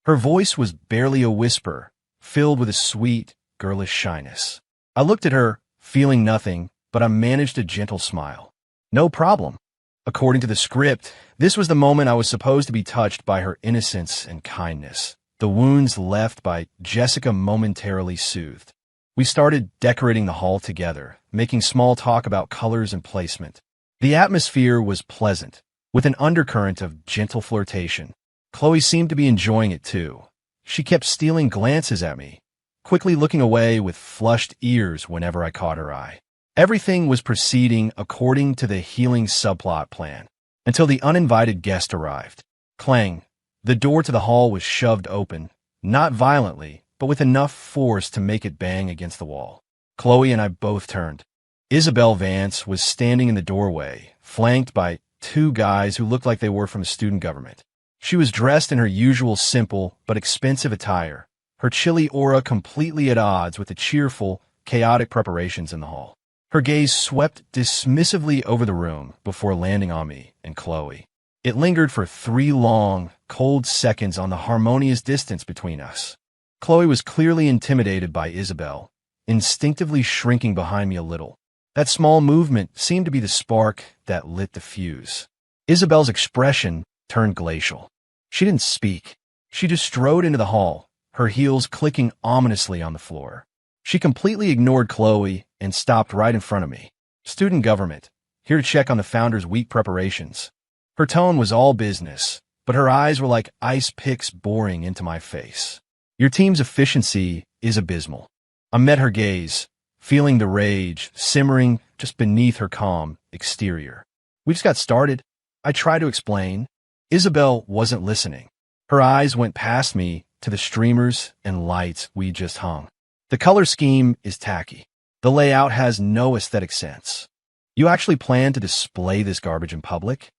Her voice was barely a whisper, filled with a sweet, girlish shyness. I looked at her, feeling nothing, but I managed a gentle smile. No problem. According to the script, this was the moment I was supposed to be touched by her innocence and kindness, the wounds left by Jessica momentarily soothed. We started decorating the hall together, making small talk about colors and placement. The atmosphere was pleasant, with an undercurrent of gentle flirtation. Chloe seemed to be enjoying it too. She kept stealing glances at me, quickly looking away with flushed ears whenever I caught her eye. Everything was proceeding according to the healing subplot plan, until the uninvited guest arrived. Clang! The door to the hall was shoved open, not violently, but with enough force to make it bang against the wall. Chloe and I both turned. Isabelle Vance was standing in the doorway, flanked by two guys who looked like they were from student government. She was dressed in her usual simple but expensive attire, her chilly aura completely at odds with the cheerful, chaotic preparations in the hall. Her gaze swept dismissively over the room before landing on me and Chloe. It lingered for 3 long, cold seconds on the harmonious distance between us. Chloe was clearly intimidated by Isabelle, instinctively shrinking behind me a little. That small movement seemed to be the spark that lit the fuse. Isabelle's expression turned glacial. She didn't speak. She just strode into the hall, her heels clicking ominously on the floor. She completely ignored Chloe and stopped right in front of me. Student government, here to check on the Founders Week preparations. Her tone was all business, but her eyes were like ice picks boring into my face. Your team's efficiency is abysmal. I met her gaze, feeling the rage simmering just beneath her calm exterior. We just got started. I tried to explain. Isabelle wasn't listening. Her eyes went past me to the streamers and lights we just hung. The color scheme is tacky. The layout has no aesthetic sense. You actually plan to display this garbage in public?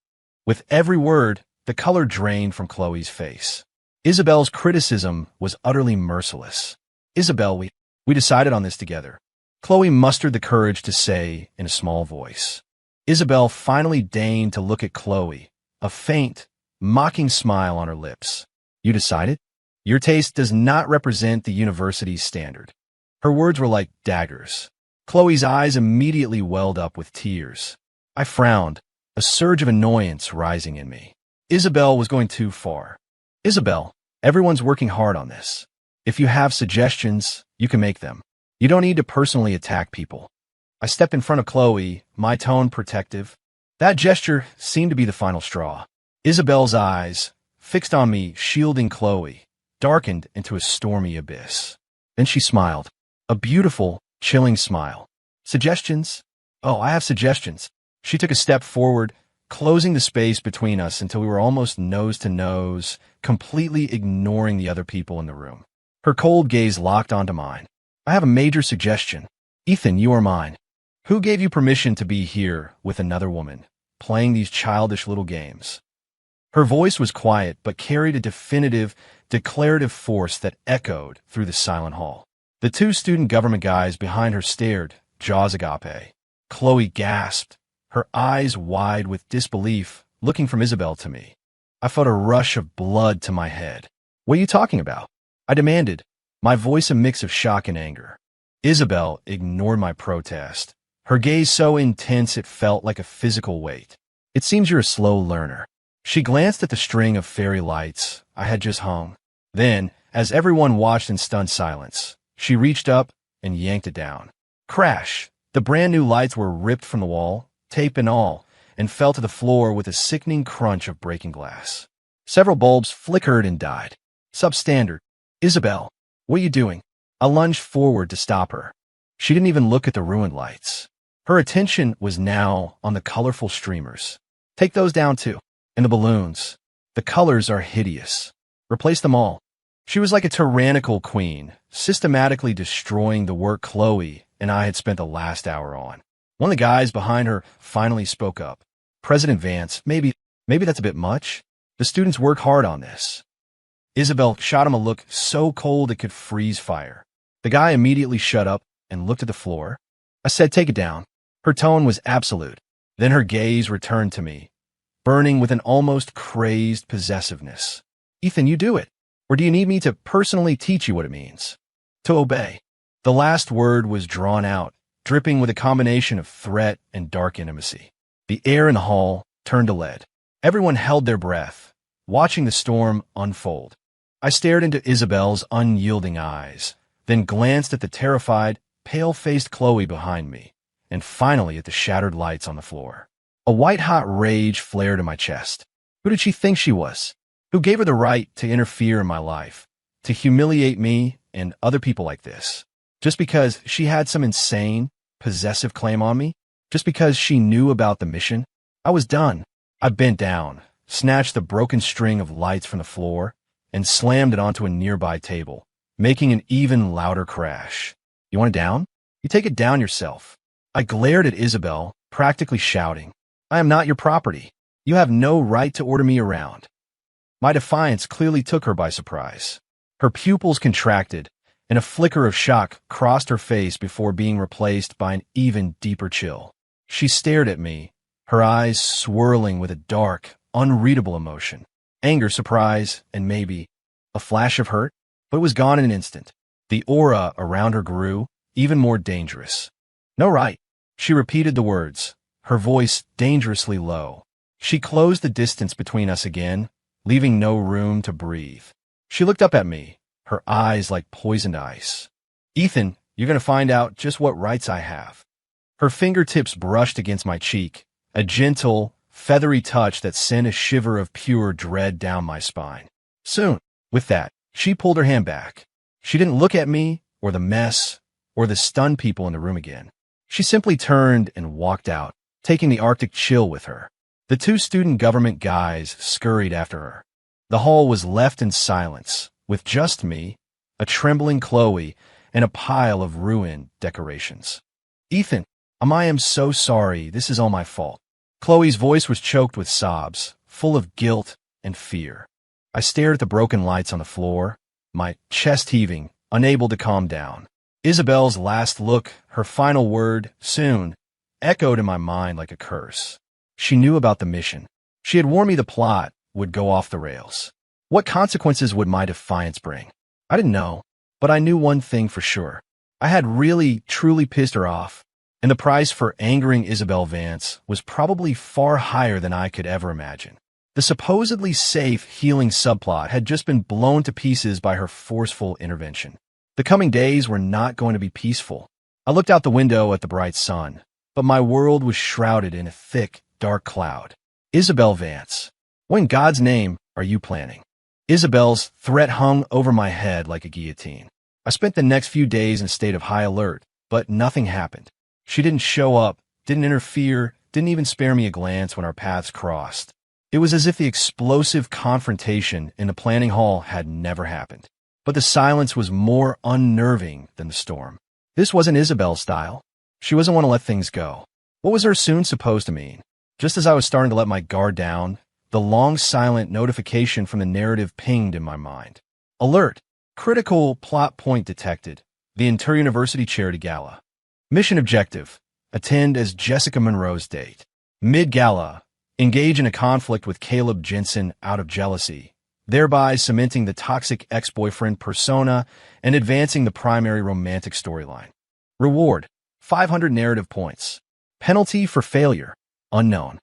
With every word, the color drained from Chloe's face. Isabelle's criticism was utterly merciless. Isabelle, we decided on this together. Chloe mustered the courage to say in a small voice. Isabelle finally deigned to look at Chloe, a faint, mocking smile on her lips. You decided? Your taste does not represent the university's standard. Her words were like daggers. Chloe's eyes immediately welled up with tears. I frowned, a surge of annoyance rising in me. Isabelle was going too far. Isabelle, everyone's working hard on this. If you have suggestions, you can make them. You don't need to personally attack people. I stepped in front of Chloe, my tone protective. That gesture seemed to be the final straw. Isabelle's eyes, fixed on me, shielding Chloe, darkened into a stormy abyss. Then she smiled. A beautiful, chilling smile. Suggestions? Oh, I have suggestions. She took a step forward, closing the space between us until we were almost nose to nose, completely ignoring the other people in the room. Her cold gaze locked onto mine. I have a major suggestion. Ethan, you are mine. Who gave you permission to be here with another woman, playing these childish little games? Her voice was quiet, but carried a definitive, declarative force that echoed through the silent hall. The 2 student government guys behind her stared, jaws agape. Chloe gasped, her eyes wide with disbelief, looking from Isabelle to me. I felt a rush of blood to my head. What are you talking about? I demanded, my voice a mix of shock and anger. Isabelle ignored my protest, her gaze so intense it felt like a physical weight. It seems you're a slow learner. She glanced at the string of fairy lights I had just hung. Then, as everyone watched in stunned silence, she reached up and yanked it down. Crash! The brand new lights were ripped from the wall, tape and all, and fell to the floor with a sickening crunch of breaking glass. Several bulbs flickered and died. Substandard. Isabelle, what are you doing? I lunged forward to stop her. She didn't even look at the ruined lights. Her attention was now on the colorful streamers. Take those down too. And the balloons. The colors are hideous. Replace them all. She was like a tyrannical queen, systematically destroying the work Chloe and I had spent the last hour on. One of the guys behind her finally spoke up. President Vance, maybe that's a bit much. The students work hard on this. Isabelle shot him a look so cold it could freeze fire. The guy immediately shut up and looked at the floor. I said, take it down. Her tone was absolute. Then her gaze returned to me, burning with an almost crazed possessiveness. Ethan, you do it. Or do you need me to personally teach you what it means? To obey. The last word was drawn out, dripping with a combination of threat and dark intimacy. The air in the hall turned to lead. Everyone held their breath, watching the storm unfold. I stared into Isabelle's unyielding eyes, then glanced at the terrified, pale-faced Chloe behind me, and finally at the shattered lights on the floor. A white-hot rage flared in my chest. Who did she think she was? Who gave her the right to interfere in my life, to humiliate me and other people like this? Just because she had some insane, possessive claim on me? Just because she knew about the mission? I was done. I bent down, snatched the broken string of lights from the floor, and slammed it onto a nearby table, making an even louder crash. You want it down? You take it down yourself. I glared at Isabelle, practically shouting, I am not your property. You have no right to order me around. My defiance clearly took her by surprise. Her pupils contracted, and a flicker of shock crossed her face before being replaced by an even deeper chill. She stared at me, her eyes swirling with a dark, unreadable emotion. Anger, surprise, and maybe a flash of hurt, but it was gone in an instant. The aura around her grew, even more dangerous. No right. She repeated the words, her voice dangerously low. She closed the distance between us again, leaving no room to breathe. She looked up at me, her eyes like poisoned ice. Ethan, you're going to find out just what rights I have. Her fingertips brushed against my cheek, a gentle, feathery touch that sent a shiver of pure dread down my spine. Soon, with that, she pulled her hand back. She didn't look at me, or the mess, or the stunned people in the room again. She simply turned and walked out, taking the Arctic chill with her. The two student government guys scurried after her. The hall was left in silence, with just me, a trembling Chloe, and a pile of ruined decorations. Ethan, I am so sorry. This is all my fault. Chloe's voice was choked with sobs, full of guilt and fear. I stared at the broken lights on the floor, my chest heaving, unable to calm down. Isabelle's last look, her final word, soon, echoed in my mind like a curse. She knew about the mission. She had warned me the plot would go off the rails. What consequences would my defiance bring? I didn't know, but I knew one thing for sure. I had really, truly pissed her off, and the price for angering Isabelle Vance was probably far higher than I could ever imagine. The supposedly safe, healing subplot had just been blown to pieces by her forceful intervention. The coming days were not going to be peaceful. I looked out the window at the bright sun, but my world was shrouded in a thick, dark cloud. Isabelle Vance, what in God's name are you planning? Isabelle's threat hung over my head like a guillotine. I spent the next few days in a state of high alert, but nothing happened. She didn't show up, didn't interfere, didn't even spare me a glance when our paths crossed. It was as if the explosive confrontation in the planning hall had never happened. But the silence was more unnerving than the storm. This wasn't Isabelle's style. She wasn't want to let things go. What was her soon supposed to mean? Just as I was starting to let my guard down, the long silent notification from the narrative pinged in my mind. Alert! Critical plot point detected. The Inter-University Charity Gala. Mission objective: attend as Jessica Monroe's date. Mid-gala, engage in a conflict with Caleb Jensen out of jealousy, thereby cementing the toxic ex-boyfriend persona and advancing the primary romantic storyline. Reward: 500 narrative points. Penalty for failure: unknown.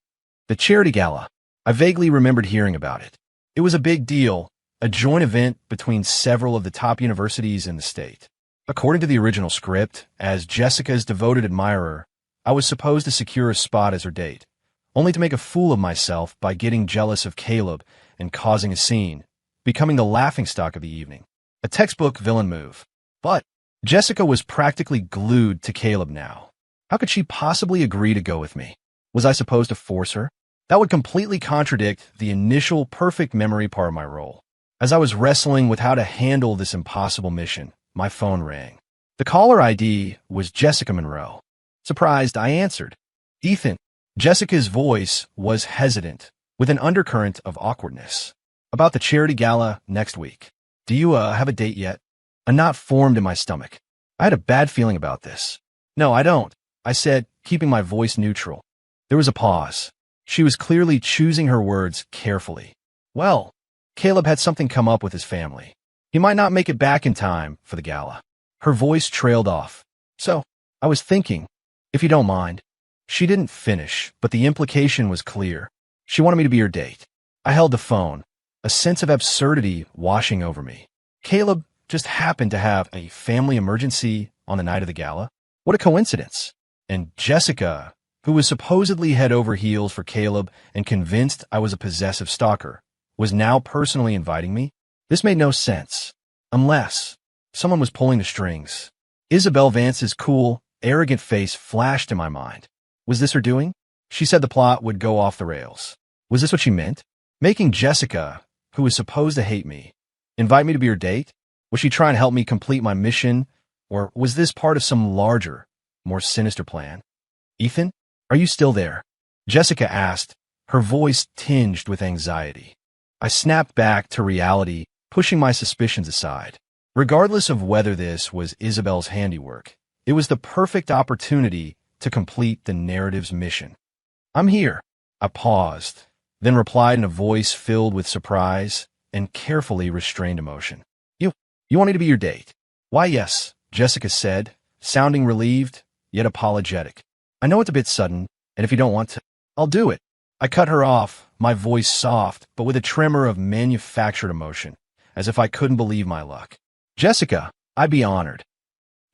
The charity gala. I vaguely remembered hearing about it. It was a big deal, a joint event between several of the top universities in the state. According to the original script, as Jessica's devoted admirer, I was supposed to secure a spot as her date, only to make a fool of myself by getting jealous of Caleb and causing a scene, becoming the laughingstock of the evening. A textbook villain move. But Jessica was practically glued to Caleb now. How could she possibly agree to go with me? Was I supposed to force her? That would completely contradict the initial perfect memory part of my role. As I was wrestling with how to handle this impossible mission, my phone rang. The caller ID was Jessica Monroe. Surprised, I answered. Ethan. Jessica's voice was hesitant, with an undercurrent of awkwardness. About the charity gala next week. Do you have a date yet? A knot formed in my stomach. I had a bad feeling about this. No, I don't, I said, keeping my voice neutral. There was a pause. She was clearly choosing her words carefully. Well, Caleb had something come up with his family. He might not make it back in time for the gala. Her voice trailed off. So, I was thinking, if you don't mind. She didn't finish, but the implication was clear. She wanted me to be her date. I held the phone, a sense of absurdity washing over me. Caleb just happened to have a family emergency on the night of the gala. What a coincidence. And Jessica, who was supposedly head over heels for Caleb and convinced I was a possessive stalker, was now personally inviting me? This made no sense. Unless someone was pulling the strings. Isabelle Vance's cool, arrogant face flashed in my mind. Was this her doing? She said the plot would go off the rails. Was this what she meant? Making Jessica, who was supposed to hate me, invite me to be her date? Was she trying to help me complete my mission? Or was this part of some larger, more sinister plan? Ethan, are you still there? Jessica asked, her voice tinged with anxiety. I snapped back to reality, pushing my suspicions aside. Regardless of whether this was Isabelle's handiwork, it was the perfect opportunity to complete the narrative's mission. I'm here. I paused, then replied in a voice filled with surprise and carefully restrained emotion. You want me to be your date? Why, yes, Jessica said, sounding relieved, yet apologetic. I know it's a bit sudden, and if you don't want to, I'll do it. I cut her off, my voice soft, but with a tremor of manufactured emotion, as if I couldn't believe my luck. Jessica, I'd be honored.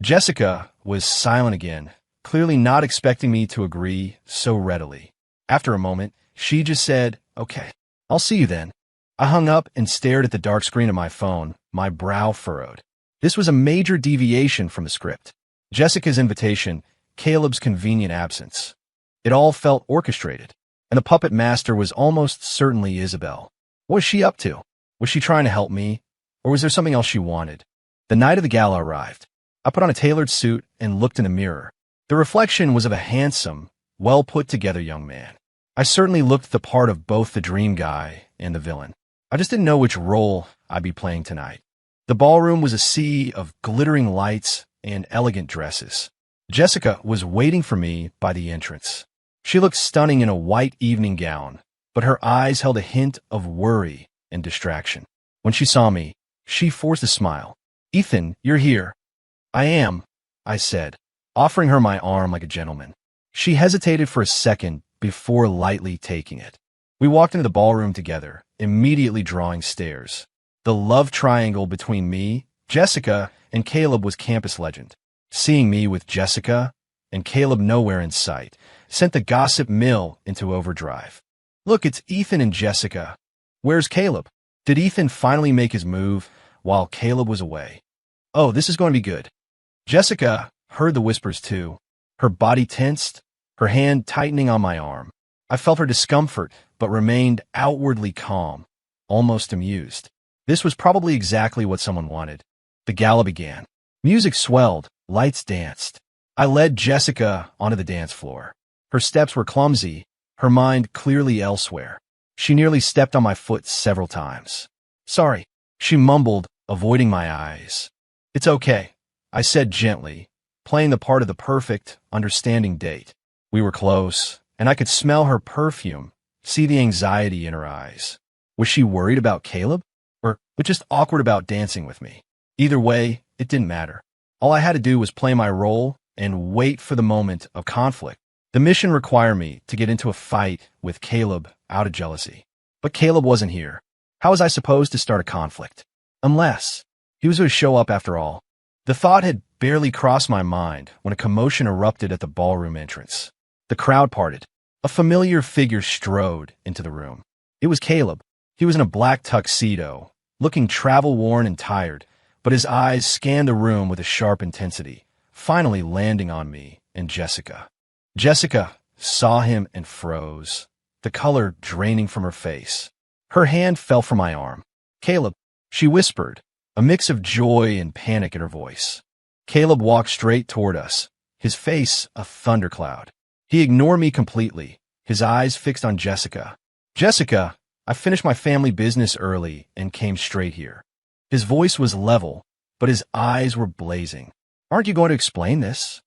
Jessica was silent again, clearly not expecting me to agree so readily. After a moment, she just said, okay, I'll see you then. I hung up and stared at the dark screen of my phone, my brow furrowed. This was a major deviation from the script. Jessica's invitation, Caleb's convenient absence. It all felt orchestrated, and the puppet master was almost certainly Isabelle. What was she up to? Was she trying to help me, or was there something else she wanted? The night of the gala arrived. I put on a tailored suit and looked in the mirror. The reflection was of a handsome, well-put-together young man. I certainly looked the part of both the dream guy and the villain. I just didn't know which role I'd be playing tonight. The ballroom was a sea of glittering lights and elegant dresses. Jessica was waiting for me by the entrance. She looked stunning in a white evening gown, but her eyes held a hint of worry and distraction. When she saw me, she forced a smile. Ethan, you're here. I am, I said, offering her my arm like a gentleman. She hesitated for a second before lightly taking it. We walked into the ballroom together, immediately drawing stares. The love triangle between me, Jessica, and Caleb was campus legend. Seeing me with Jessica and Caleb nowhere in sight sent the gossip mill into overdrive. Look, it's Ethan and Jessica. Where's Caleb? Did Ethan finally make his move while Caleb was away? Oh, this is going to be good. Jessica heard the whispers too. Her body tensed, her hand tightening on my arm. I felt her discomfort, but remained outwardly calm, almost amused. This was probably exactly what someone wanted. The gala began. Music swelled, lights danced. I led Jessica onto the dance floor. Her steps were clumsy, her mind clearly elsewhere. She nearly stepped on my foot several times. Sorry, she mumbled, avoiding my eyes. It's okay, I said gently, playing the part of the perfect, understanding date. We were close, and I could smell her perfume, see the anxiety in her eyes. Was she worried about Caleb? Or just awkward about dancing with me? Either way, it didn't matter. All I had to do was play my role and wait for the moment of conflict. The mission required me to get into a fight with Caleb out of jealousy. But Caleb wasn't here. How was I supposed to start a conflict? Unless he was going to show up after all. The thought had barely crossed my mind when a commotion erupted at the ballroom entrance. The crowd parted. A familiar figure strode into the room. It was Caleb. He was in a black tuxedo, looking travel-worn and tired, but his eyes scanned the room with a sharp intensity, finally landing on me and Jessica. Jessica saw him and froze, the color draining from her face. Her hand fell from my arm. "Caleb," she whispered, a mix of joy and panic in her voice. Caleb walked straight toward us, his face a thundercloud. He ignored me completely, his eyes fixed on Jessica. "Jessica, I finished my family business early and came straight here." His voice was level, but his eyes were blazing. "Aren't you going to explain this?"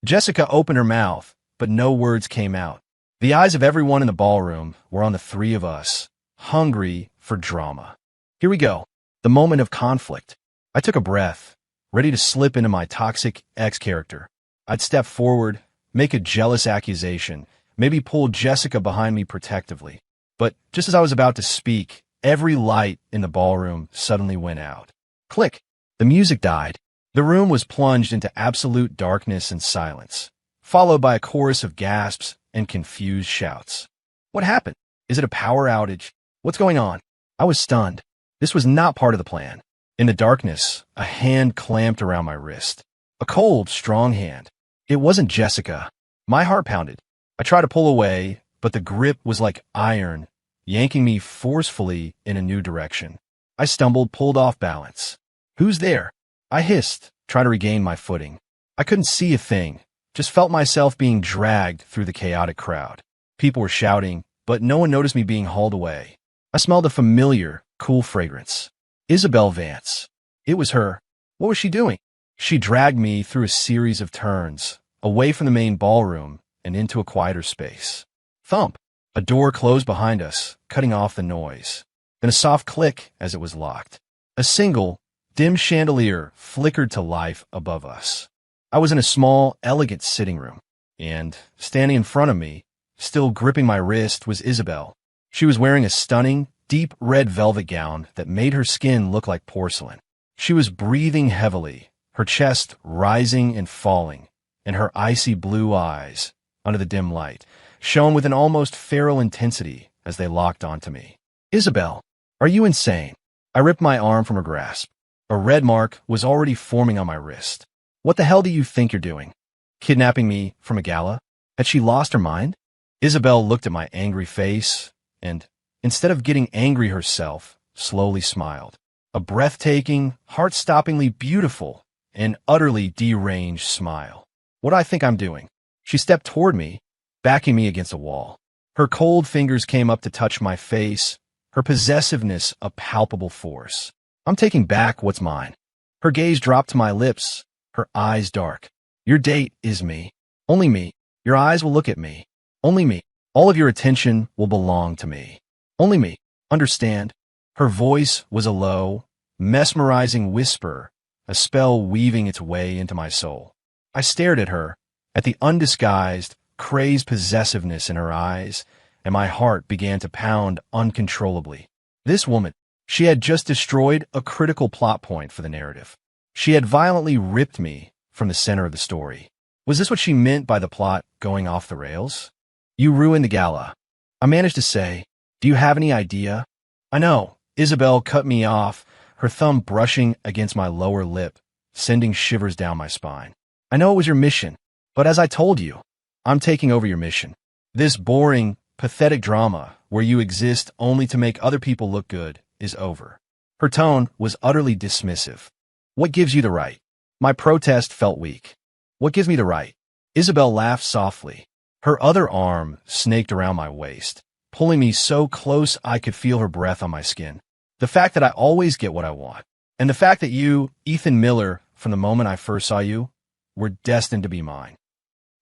Jessica opened her mouth, but no words came out. The eyes of everyone in the ballroom were on the three of us, hungry for drama. Here we go, the moment of conflict. I took a breath, ready to slip into my toxic ex-character. I'd step forward, make a jealous accusation, maybe pull Jessica behind me protectively. But just as I was about to speak, every light in the ballroom suddenly went out. Click! The music died. The room was plunged into absolute darkness and silence, followed by a chorus of gasps and confused shouts. What happened? Is it a power outage? What's going on? I was stunned. This was not part of the plan. In the darkness, a hand clamped around my wrist. A cold, strong hand. It wasn't Jessica. My heart pounded. I tried to pull away, but the grip was like iron, yanking me forcefully in a new direction. I stumbled, pulled off balance. "Who's there?" I hissed, trying to regain my footing. I couldn't see a thing, just felt myself being dragged through the chaotic crowd. People were shouting, but no one noticed me being hauled away. I smelled a familiar, cool fragrance. Isabelle Vance. It was her. What was she doing? She dragged me through a series of turns, away from the main ballroom and into a quieter space. Thump! A door closed behind us, cutting off the noise. Then a soft click as it was locked. A single, dim chandelier flickered to life above us. I was in a small, elegant sitting room, and standing in front of me, still gripping my wrist, was Isabelle. She was wearing a stunning, deep red velvet gown that made her skin look like porcelain. She was breathing heavily, her chest rising and falling, and her icy blue eyes, under the dim light, shone with an almost feral intensity as they locked onto me. "Isabelle, are you insane?" I ripped my arm from her grasp. A red mark was already forming on my wrist. "What the hell do you think you're doing? Kidnapping me from a gala? Had she lost her mind?" Isabelle looked at my angry face and, instead of getting angry herself, slowly smiled. A breathtaking, heart-stoppingly beautiful, and utterly deranged smile. "What do I think I'm doing?" She stepped toward me, backing me against a wall. Her cold fingers came up to touch my face, her possessiveness a palpable force. "I'm taking back what's mine." Her gaze dropped to my lips, her eyes dark. "Your date is me. Only me. Your eyes will look at me. Only me. All of your attention will belong to me. Only me. Understand?" Her voice was a low, mesmerizing whisper, a spell weaving its way into my soul. I stared at her, at the undisguised, crazed possessiveness in her eyes, and my heart began to pound uncontrollably. This woman, she had just destroyed a critical plot point for the narrative. She had violently ripped me from the center of the story. Was this what she meant by the plot going off the rails? "You ruined the gala," I managed to say. "Do you have any idea?" "I know." Isabelle cut me off, her thumb brushing against my lower lip, sending shivers down my spine. "I know it was your mission, but as I told you, I'm taking over your mission. This boring, pathetic drama where you exist only to make other people look good is over." Her tone was utterly dismissive. "What gives you the right?" My protest felt weak. "What gives me the right?" Isabelle laughed softly. Her other arm snaked around my waist, pulling me so close I could feel her breath on my skin. "The fact that I always get what I want, and the fact that you, Ethan Miller, from the moment I first saw you, were destined to be mine.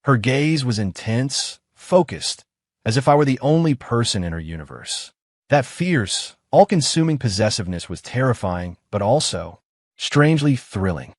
Her gaze was intense, focused, as if I were the only person in her universe. That fierce, all-consuming possessiveness was terrifying, but also strangely thrilling.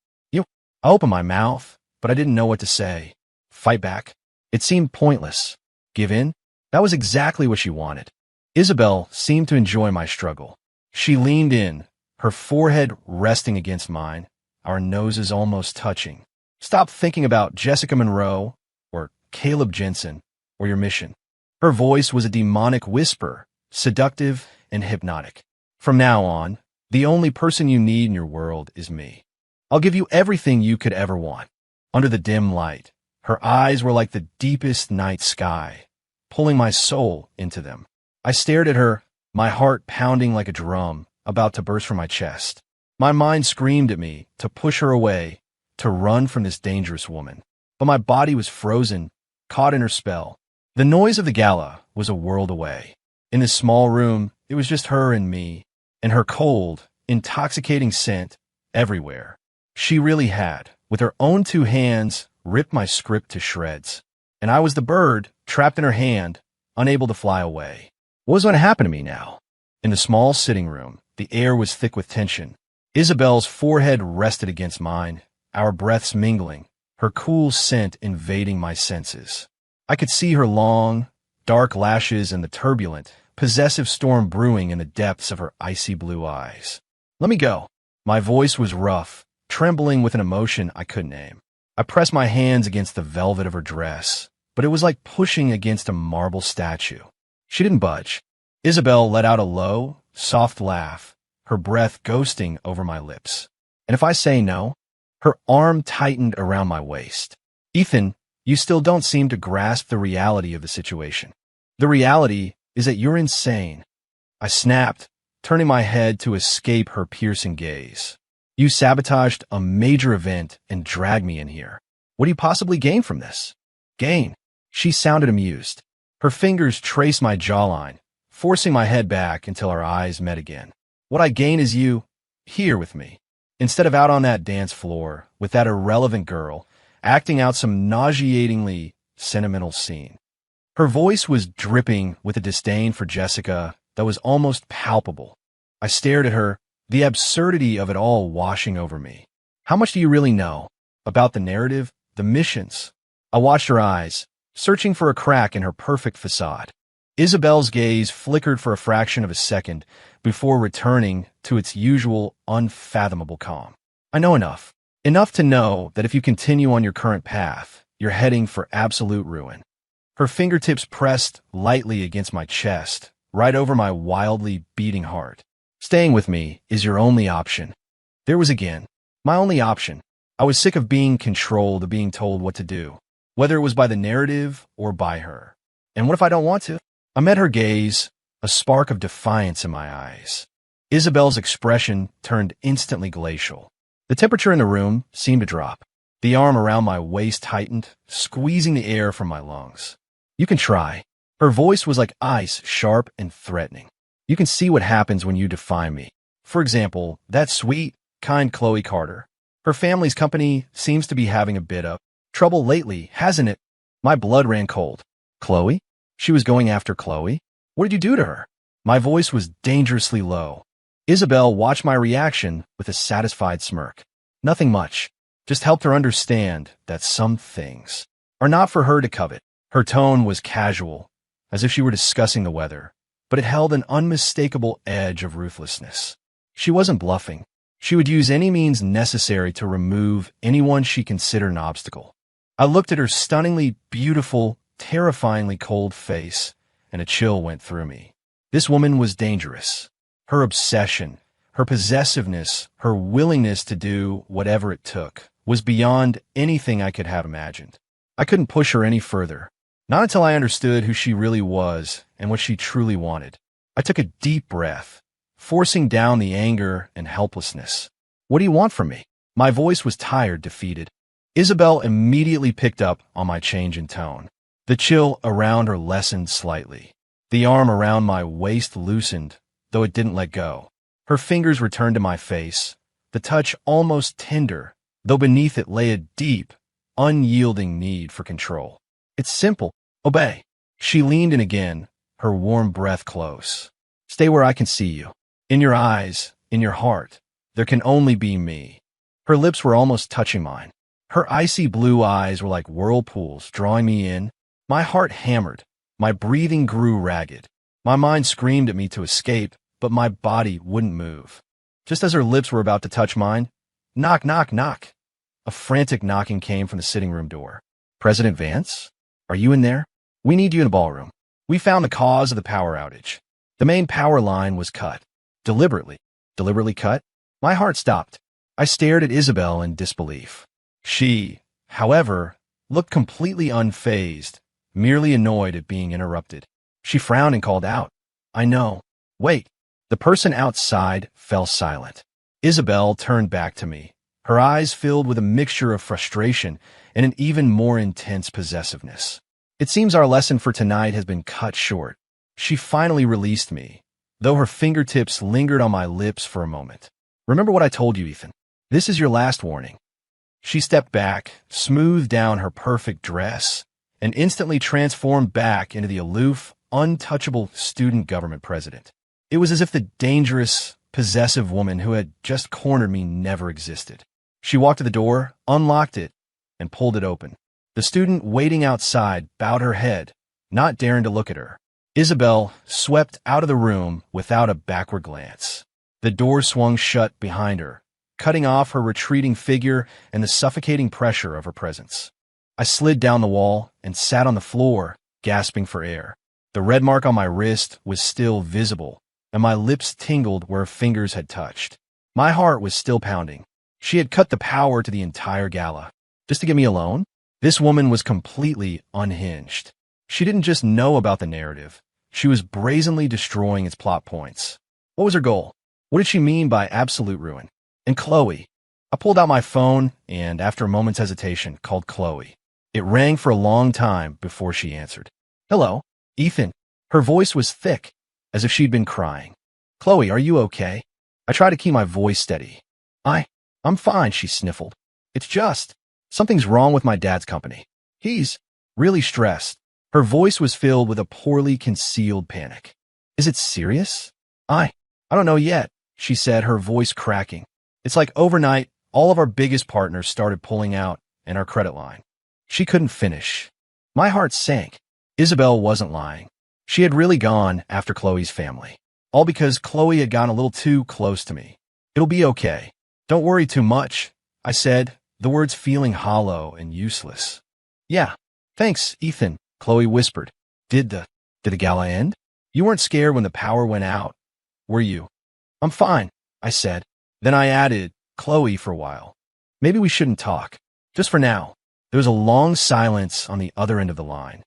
I opened my mouth, but I didn't know what to say. Fight back? It seemed pointless. Give in? That was exactly what she wanted. Isabelle seemed to enjoy my struggle. She leaned in, her forehead resting against mine, our noses almost touching. Stop thinking about Jessica Monroe or Caleb Jensen or your mission. Her voice was a demonic whisper, seductive and hypnotic. From now on, the only person you need in your world is me. I'll give you everything you could ever want. Under the dim light, her eyes were like the deepest night sky, pulling my soul into them. I stared at her, my heart pounding like a drum, about to burst from my chest. My mind screamed at me to push her away, to run from this dangerous woman. But my body was frozen, caught in her spell. The noise of the gala was a world away. In this small room, it was just her and me, and her cold, intoxicating scent everywhere. She really had, with her own two hands, ripped my script to shreds. And I was the bird, trapped in her hand, unable to fly away. What was going to happen to me now? In the small sitting room, the air was thick with tension. Isabelle's forehead rested against mine, our breaths mingling, her cool scent invading my senses. I could see her long, dark lashes and the turbulent, possessive storm brewing in the depths of her icy blue eyes. Let me go. My voice was rough, trembling with an emotion I couldn't name. I pressed my hands against the velvet of her dress, but it was like pushing against a marble statue. She didn't budge. Isabelle let out a low, soft laugh, her breath ghosting over my lips. And if I say no? Her arm tightened around my waist. Ethan, you still don't seem to grasp the reality of the situation. The reality is that you're insane. I snapped, turning my head to escape her piercing gaze. You sabotaged a major event and dragged me in here. What do you possibly gain from this? Gain? She sounded amused. Her fingers traced my jawline, forcing my head back until our eyes met again. What I gain is you, here with me, instead of out on that dance floor with that irrelevant girl, acting out some nauseatingly sentimental scene. Her voice was dripping with a disdain for Jessica that was almost palpable. I stared at her, the absurdity of it all washing over me. How much do you really know about the narrative, the missions? I watched her eyes, searching for a crack in her perfect facade. Isabelle's gaze flickered for a fraction of a second before returning to its usual unfathomable calm. I know enough. Enough to know that if you continue on your current path, you're heading for absolute ruin. Her fingertips pressed lightly against my chest, right over my wildly beating heart. Staying with me is your only option. There was again, my only option. I was sick of being controlled, of being told what to do, whether it was by the narrative or by her. And what if I don't want to? I met her gaze, a spark of defiance in my eyes. Isabelle's expression turned instantly glacial. The temperature in the room seemed to drop. The arm around my waist tightened, squeezing the air from my lungs. You can try. Her voice was like ice, sharp and threatening. You can see what happens when you defy me. For example, that sweet, kind Chloe Carter. Her family's company seems to be having a bit of trouble lately, hasn't it? My blood ran cold. Chloe? She was going after Chloe? What did you do to her? My voice was dangerously low. Isabelle watched my reaction with a satisfied smirk. Nothing much. Just helped her understand that some things are not for her to covet. Her tone was casual, as if she were discussing the weather, but it held an unmistakable edge of ruthlessness. She wasn't bluffing. She would use any means necessary to remove anyone she considered an obstacle. I looked at her stunningly beautiful, terrifyingly cold face, and a chill went through me. This woman was dangerous. Her obsession, her possessiveness, her willingness to do whatever it took was beyond anything I could have imagined. I couldn't push her any further. Not until I understood who she really was and what she truly wanted. I took a deep breath, forcing down the anger and helplessness. What do you want from me? My voice was tired, defeated. Isabelle immediately picked up on my change in tone. The chill around her lessened slightly. The arm around my waist loosened, though it didn't let go. Her fingers returned to my face, the touch almost tender, though beneath it lay a deep, unyielding need for control. It's simple. Obey. She leaned in again, her warm breath close. Stay where I can see you. In your eyes, in your heart, there can only be me. Her lips were almost touching mine. Her icy blue eyes were like whirlpools, drawing me in. My heart hammered. My breathing grew ragged. My mind screamed at me to escape, but my body wouldn't move. Just as her lips were about to touch mine, knock, knock, knock. A frantic knocking came from the sitting room door. President Vance? Are you in there? We need you in the ballroom. We found the cause of the power outage. The main power line was cut. Deliberately. Deliberately cut? My heart stopped. I stared at Isabelle in disbelief. She, however, looked completely unfazed, merely annoyed at being interrupted. She frowned and called out, I know. Wait. The person outside fell silent. Isabelle turned back to me, her eyes filled with a mixture of frustration and an even more intense possessiveness. It seems our lesson for tonight has been cut short. She finally released me, though her fingertips lingered on my lips for a moment. Remember what I told you, Ethan. This is your last warning. She stepped back, smoothed down her perfect dress, and instantly transformed back into the aloof, untouchable student government president. It was as if the dangerous, possessive woman who had just cornered me never existed. She walked to the door, unlocked it, and pulled it open. The student waiting outside bowed her head, not daring to look at her. Isabelle swept out of the room without a backward glance. The door swung shut behind her, cutting off her retreating figure and the suffocating pressure of her presence. I slid down the wall and sat on the floor, gasping for air. The red mark on my wrist was still visible, and my lips tingled where her fingers had touched. My heart was still pounding. She had cut the power to the entire gala. Just to get me alone? This woman was completely unhinged. She didn't just know about the narrative. She was brazenly destroying its plot points. What was her goal? What did she mean by absolute ruin? And Chloe? I pulled out my phone and, after a moment's hesitation, called Chloe. It rang for a long time before she answered. Hello, Ethan. Her voice was thick, as if she'd been crying. Chloe, are you okay? I tried to keep my voice steady. I'm fine, she sniffled. It's just, something's wrong with my dad's company. He's really stressed. Her voice was filled with a poorly concealed panic. Is it serious? I don't know yet, she said, her voice cracking. It's like overnight, all of our biggest partners started pulling out, and our credit line. She couldn't finish. My heart sank. Isabelle wasn't lying. She had really gone after Chloe's family. All because Chloe had gotten a little too close to me. It'll be okay. Don't worry too much, I said, the words feeling hollow and useless. Yeah, thanks, Ethan, Chloe whispered. Did the gala end? You weren't scared when the power went out, were you? I'm fine, I said. Then I added, Chloe, for a while. Maybe we shouldn't talk. Just for now. There was a long silence on the other end of the line.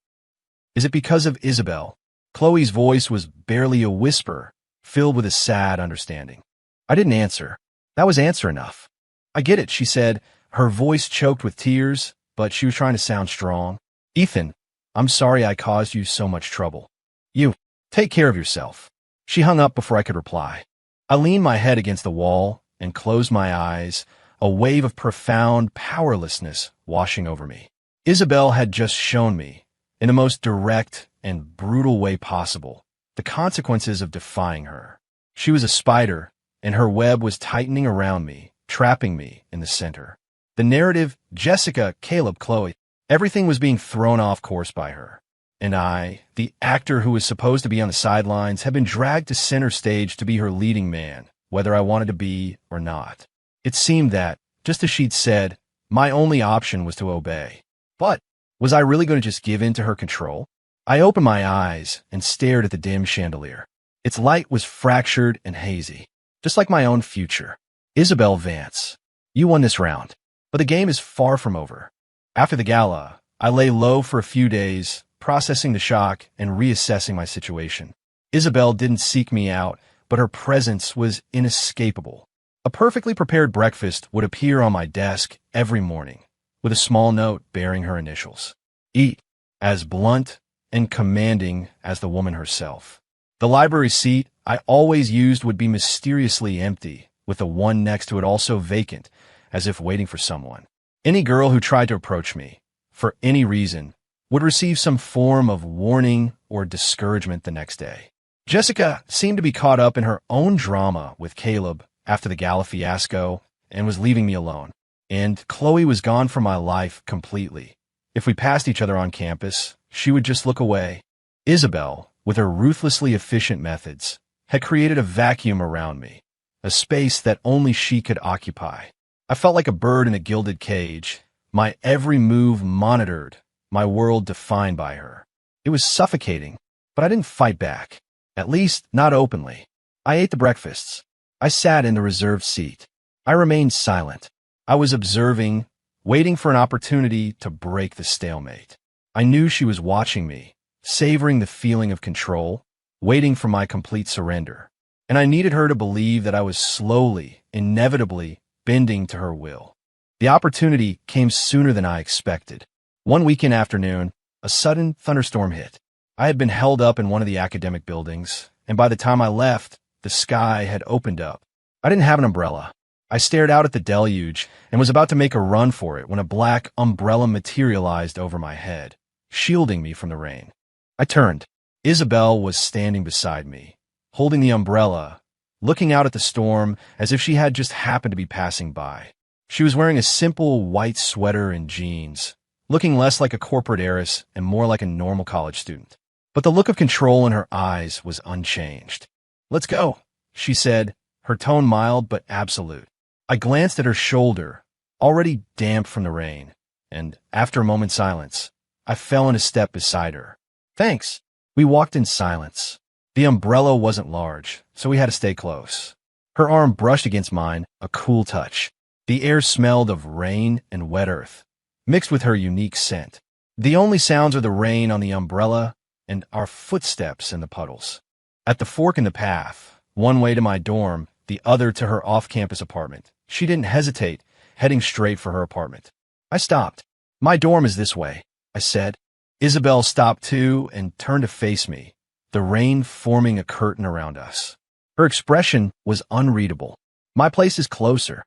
Is it because of Isabelle? Chloe's voice was barely a whisper, filled with a sad understanding. I didn't answer. That was answer enough. I get it, she said, her voice choked with tears, but she was trying to sound strong. Ethan, I'm sorry I caused you so much trouble. You, take care of yourself. She hung up before I could reply. I leaned my head against the wall and closed my eyes, a wave of profound powerlessness washing over me. Isabelle had just shown me, in the most direct and brutal way possible, the consequences of defying her. She was a spider, and her web was tightening around me, trapping me in the center. The narrative, Jessica, Caleb, Chloe, everything was being thrown off course by her. And I, the actor who was supposed to be on the sidelines, had been dragged to center stage to be her leading man, whether I wanted to be or not. It seemed that, just as she'd said, my only option was to obey. But was I really going to just give in to her control? I opened my eyes and stared at the dim chandelier. Its light was fractured and hazy, just like my own future. Isabelle Vance, you won this round, but the game is far from over. After the gala, I lay low for a few days, processing the shock and reassessing my situation. Isabelle didn't seek me out, but her presence was inescapable. A perfectly prepared breakfast would appear on my desk every morning, with a small note bearing her initials. E, as blunt and commanding as the woman herself. The library seat I always used would be mysteriously empty, with the one next to it also vacant, as if waiting for someone. Any girl who tried to approach me, for any reason, would receive some form of warning or discouragement the next day. Jessica seemed to be caught up in her own drama with Caleb after the gala fiasco and was leaving me alone. And Chloe was gone from my life completely. If we passed each other on campus, she would just look away. Isabelle, with her ruthlessly efficient methods, had created a vacuum around me, a space that only she could occupy. I felt like a bird in a gilded cage, my every move monitored, my world defined by her. It was suffocating, but I didn't fight back, at least not openly. I ate the breakfasts. I sat in the reserved seat. I remained silent. I was observing, waiting for an opportunity to break the stalemate. I knew she was watching me, savoring the feeling of control, waiting for my complete surrender. And I needed her to believe that I was slowly, inevitably, bending to her will. The opportunity came sooner than I expected. One weekend afternoon, a sudden thunderstorm hit. I had been held up in one of the academic buildings, and by the time I left, the sky had opened up. I didn't have an umbrella. I stared out at the deluge and was about to make a run for it when a black umbrella materialized over my head, shielding me from the rain. I turned. Isabelle was standing beside me, holding the umbrella, looking out at the storm as if she had just happened to be passing by. She was wearing a simple white sweater and jeans, looking less like a corporate heiress and more like a normal college student. But the look of control in her eyes was unchanged. "Let's go," she said, her tone mild but absolute. I glanced at her shoulder, already damp from the rain, and after a moment's silence, I fell in a step beside her. "Thanks." We walked in silence. The umbrella wasn't large, so we had to stay close. Her arm brushed against mine, a cool touch. The air smelled of rain and wet earth, mixed with her unique scent. The only sounds were the rain on the umbrella and our footsteps in the puddles. At the fork in the path, one way to my dorm, the other to her off-campus apartment, she didn't hesitate, heading straight for her apartment. I stopped. "My dorm is this way," I said. Isabelle stopped too and turned to face me, the rain forming a curtain around us. Her expression was unreadable. "My place is closer."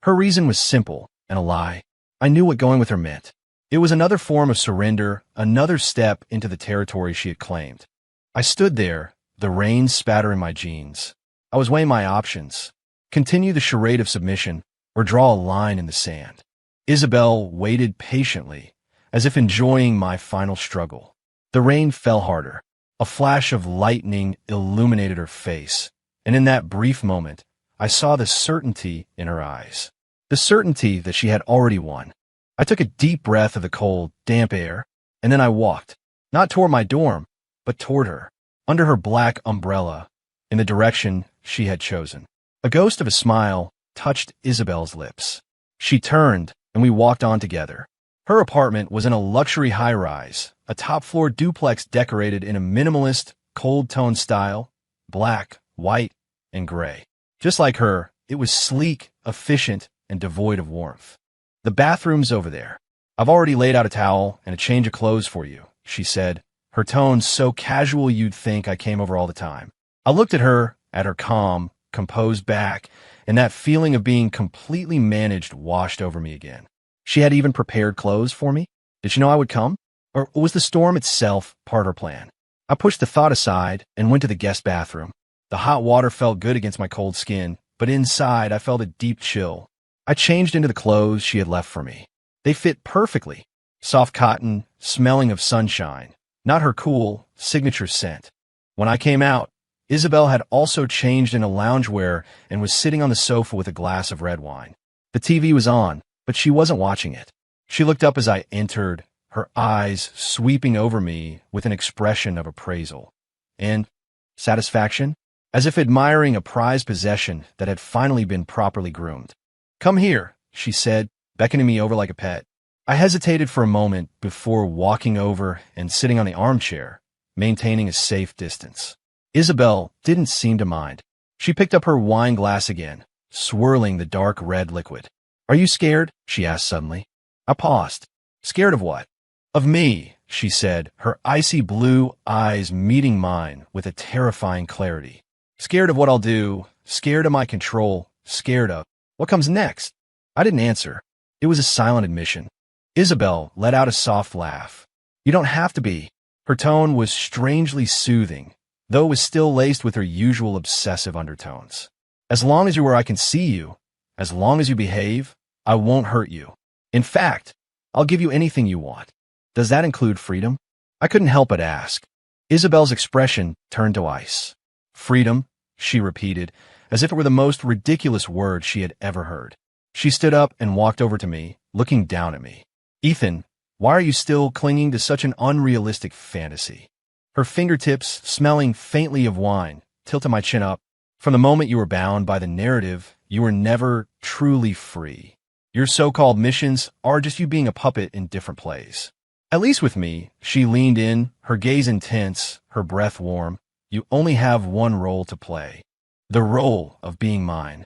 Her reason was simple and a lie. I knew what going with her meant. It was another form of surrender, another step into the territory she had claimed. I stood there, the rain spattering my jeans. I was weighing my options. Continue the charade of submission or draw a line in the sand. Isabelle waited patiently, as if enjoying my final struggle. The rain fell harder. A flash of lightning illuminated her face, and in that brief moment, I saw the certainty in her eyes. The certainty that she had already won. I took a deep breath of the cold, damp air, and then I walked, not toward my dorm, but toward her, under her black umbrella, in the direction she had chosen. A ghost of a smile touched Isabelle's lips. She turned, and we walked on together. Her apartment was in a luxury high-rise, a top-floor duplex decorated in a minimalist, cold-tone style, black, white, and gray. Just like her, it was sleek, efficient, and devoid of warmth. "The bathroom's over there. I've already laid out a towel and a change of clothes for you," she said, her tone so casual you'd think I came over all the time. I looked at her calm, composed back, and that feeling of being completely managed washed over me again. She had even prepared clothes for me? Did she know I would come? Or was the storm itself part of her plan? I pushed the thought aside and went to the guest bathroom. The hot water felt good against my cold skin, but inside I felt a deep chill. I changed into the clothes she had left for me. They fit perfectly. Soft cotton, smelling of sunshine, not her cool, signature scent. When I came out, Isabelle had also changed into loungewear and was sitting on the sofa with a glass of red wine. The TV was on, but she wasn't watching it. She looked up as I entered, her eyes sweeping over me with an expression of appraisal and satisfaction, as if admiring a prized possession that had finally been properly groomed. "Come here," she said, beckoning me over like a pet. I hesitated for a moment before walking over and sitting on the armchair, maintaining a safe distance. Isabelle didn't seem to mind. She picked up her wine glass again, swirling the dark red liquid. "Are you scared?" she asked suddenly. I paused. "Scared of what?" "Of me," she said, her icy blue eyes meeting mine with a terrifying clarity. "Scared of what I'll do, scared of my control, scared of what comes next." I didn't answer. It was a silent admission. Isabelle let out a soft laugh. You don't have to be. Her tone was strangely soothing, though it was still laced with her usual obsessive undertones. As long as you're where I can see you, as long as you behave, I won't hurt you. In fact, I'll give you anything you want. Does that include freedom? I couldn't help but ask. Isabelle's expression turned to ice. Freedom, she repeated, as if it were the most ridiculous word she had ever heard. She stood up and walked over to me, looking down at me. Ethan, why are you still clinging to such an unrealistic fantasy? Her fingertips, smelling faintly of wine, tilted my chin up. From the moment you were bound by the narrative, you were never truly free. Your so-called missions are just you being a puppet in different plays. At least with me, she leaned in, her gaze intense, her breath warm. You only have one role to play. The role of being mine.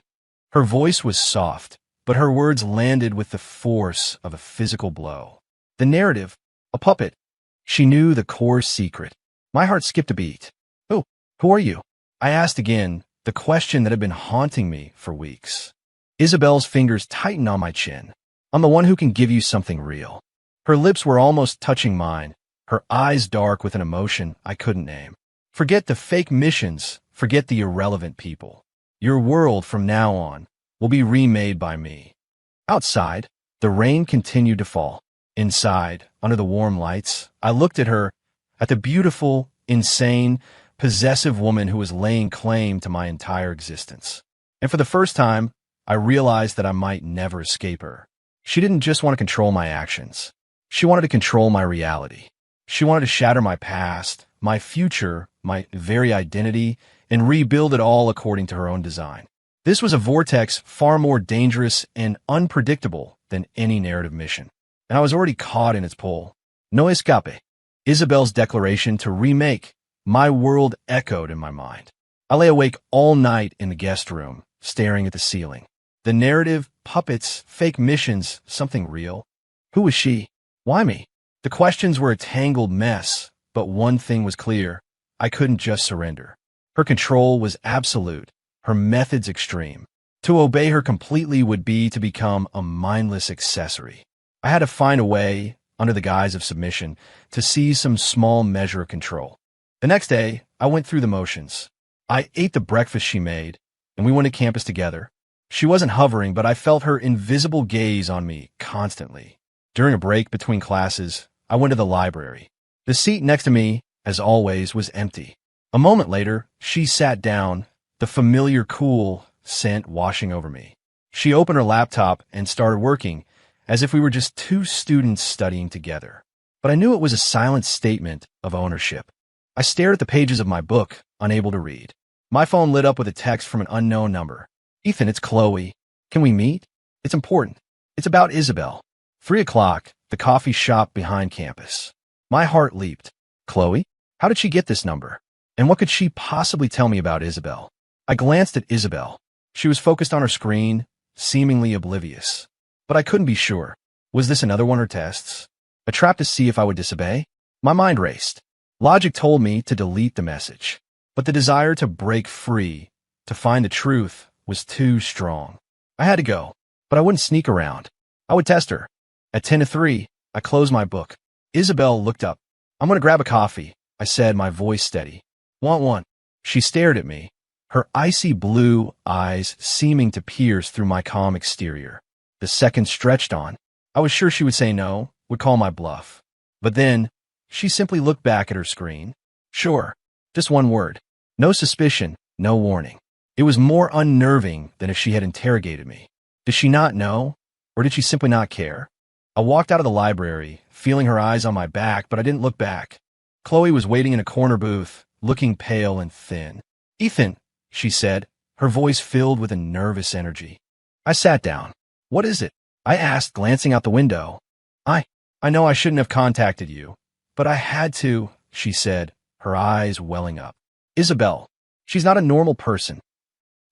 Her voice was soft, but her words landed with the force of a physical blow. The narrative, a puppet. She knew the core secret. My heart skipped a beat. Who are you? I asked again, the question that had been haunting me for weeks. Isabelle's fingers tightened on my chin. I'm the one who can give you something real. Her lips were almost touching mine, her eyes dark with an emotion I couldn't name. Forget the fake missions, forget the irrelevant people. Your world from now on will be remade by me. Outside, the rain continued to fall. Inside, under the warm lights, I looked at her, at the beautiful, insane, possessive woman who was laying claim to my entire existence. And for the first time, I realized that I might never escape her. She didn't just want to control my actions. She wanted to control my reality. She wanted to shatter my past, my future, my very identity, and rebuild it all according to her own design. This was a vortex far more dangerous and unpredictable than any narrative mission, and I was already caught in its pull. No escape. Isabelle's declaration to remake my world echoed in my mind. I lay awake all night in the guest room, staring at the ceiling. The narrative, puppets, fake missions, something real. Who was she? Why me? The questions were a tangled mess, but one thing was clear. I couldn't just surrender. Her control was absolute, her methods extreme. To obey her completely would be to become a mindless accessory. I had to find a way, under the guise of submission, to seize some small measure of control. The next day, I went through the motions. I ate the breakfast she made, and we went to campus together. She wasn't hovering, but I felt her invisible gaze on me constantly. During a break between classes, I went to the library. The seat next to me, as always, was empty. A moment later, she sat down, the familiar cool scent washing over me. She opened her laptop and started working, as if we were just two students studying together. But I knew it was a silent statement of ownership. I stared at the pages of my book, unable to read. My phone lit up with a text from an unknown number. Ethan, it's Chloe. Can we meet? It's important. It's about Isabelle. 3 o'clock, the coffee shop behind campus. My heart leaped. Chloe? How did she get this number? And what could she possibly tell me about Isabelle? I glanced at Isabelle. She was focused on her screen, seemingly oblivious. But I couldn't be sure. Was this another one of her tests? A trap to see if I would disobey? My mind raced. Logic told me to delete the message. But the desire to break free, to find the truth, was too strong. I had to go, but I wouldn't sneak around. I would test her. At 10 to 3, I closed my book. Isabelle looked up. I'm going to grab a coffee, I said, my voice steady. Want one? She stared at me, her icy blue eyes seeming to pierce through my calm exterior. The seconds stretched on. I was sure she would say no, would call my bluff. But then, she simply looked back at her screen. Sure, just one word. No suspicion, no warning. It was more unnerving than if she had interrogated me. Did she not know? Or did she simply not care? I walked out of the library, feeling her eyes on my back, but I didn't look back. Chloe was waiting in a corner booth, looking pale and thin. Ethan, she said, her voice filled with a nervous energy. I sat down. What is it? I asked, glancing out the window. I know I shouldn't have contacted you, but I had to, she said, her eyes welling up. Isabelle, she's not a normal person.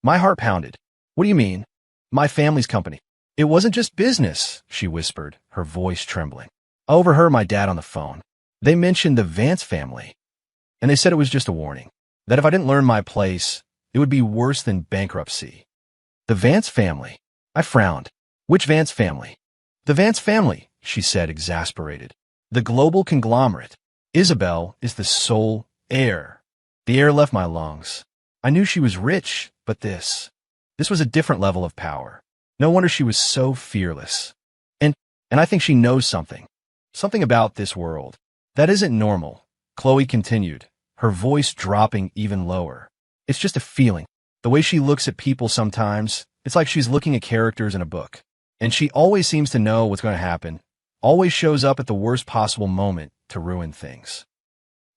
My heart pounded. What do you mean? My family's company. It wasn't just business, she whispered, her voice trembling. I overheard my dad on the phone. They mentioned the Vance family, and they said it was just a warning, that if I didn't learn my place, it would be worse than bankruptcy. The Vance family. I frowned. Which Vance family? The Vance family, she said, exasperated. The global conglomerate. Isabelle is the sole heir. The air left my lungs. I knew she was rich, but this was a different level of power. No wonder she was so fearless. And I think she knows something. Something about this world. That isn't normal, Chloe continued, her voice dropping even lower. It's just a feeling. The way she looks at people sometimes, it's like she's looking at characters in a book. And she always seems to know what's going to happen, always shows up at the worst possible moment to ruin things.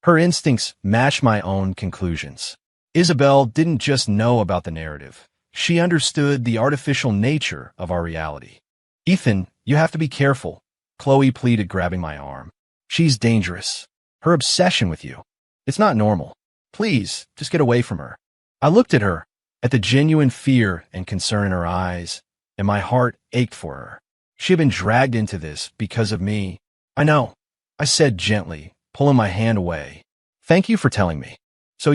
Her instincts match my own conclusions. Isabelle didn't just know about the narrative. She understood the artificial nature of our reality. Ethan, you have to be careful, Chloe pleaded, grabbing my arm. She's dangerous. Her obsession with you. It's not normal. Please, just get away from her. I looked at her, at the genuine fear and concern in her eyes, and my heart ached for her. She had been dragged into this because of me. I know, I said gently, pulling my hand away. Thank you for telling me. So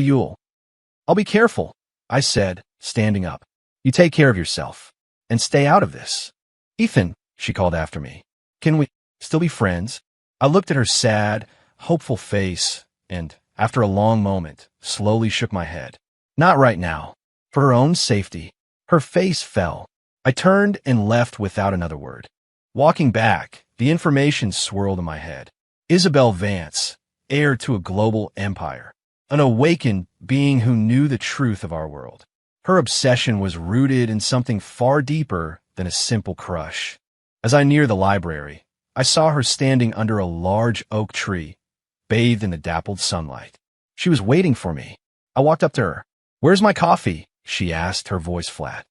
I'll be careful, I said, standing up. You take care of yourself. And stay out of this. Ethan, she called after me. Can we still be friends? I looked at her sad, hopeful face, and, after a long moment, slowly shook my head. Not right now. For her own safety. Her face fell. I turned and left without another word. Walking back, the information swirled in my head. Isabelle Vance, heir to a global empire. An awakened being who knew the truth of our world. Her obsession was rooted in something far deeper than a simple crush. As I neared the library, I saw her standing under a large oak tree, bathed in the dappled sunlight. She was waiting for me. I walked up to her. Where's my coffee? She asked, her voice flat.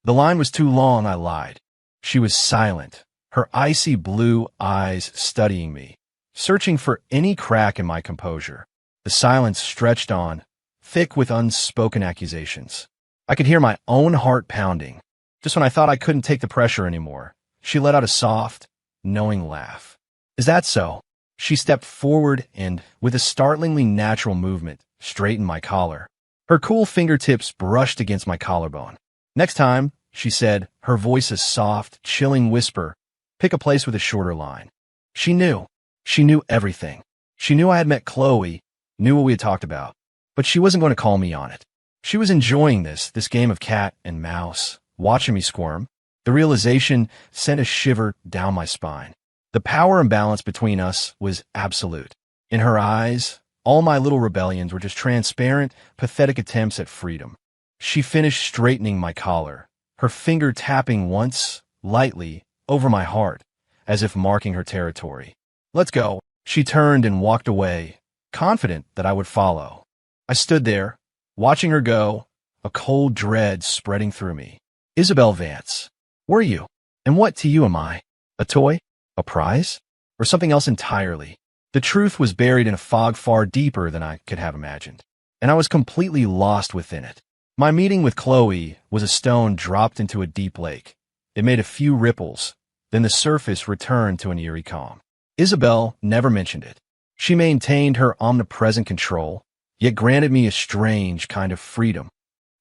The line was too long, I lied. She was silent, her icy blue eyes studying me, searching for any crack in my composure. The silence stretched on, thick with unspoken accusations. I could hear my own heart pounding. Just when I thought I couldn't take the pressure anymore, she let out a soft, knowing laugh. Is that so? She stepped forward and, with a startlingly natural movement, straightened my collar. Her cool fingertips brushed against my collarbone. Next time, she said, her voice a soft, chilling whisper, pick a place with a shorter line. She knew. She knew everything. She knew I had met Chloe, knew what we had talked about. But she wasn't going to call me on it. She was enjoying this game of cat and mouse, watching me squirm. The realization sent a shiver down my spine. The power imbalance between us was absolute. In her eyes, all my little rebellions were just transparent, pathetic attempts at freedom. She finished straightening my collar, her finger tapping once, lightly, over my heart, as if marking her territory. Let's go. She turned and walked away, confident that I would follow. I stood there, watching her go, a cold dread spreading through me. Isabelle Vance, were you? And what to you am I? A toy? A prize? Or something else entirely? The truth was buried in a fog far deeper than I could have imagined, and I was completely lost within it. My meeting with Chloe was a stone dropped into a deep lake. It made a few ripples, then the surface returned to an eerie calm. Isabelle never mentioned it. She maintained her omnipresent control, yet granted me a strange kind of freedom.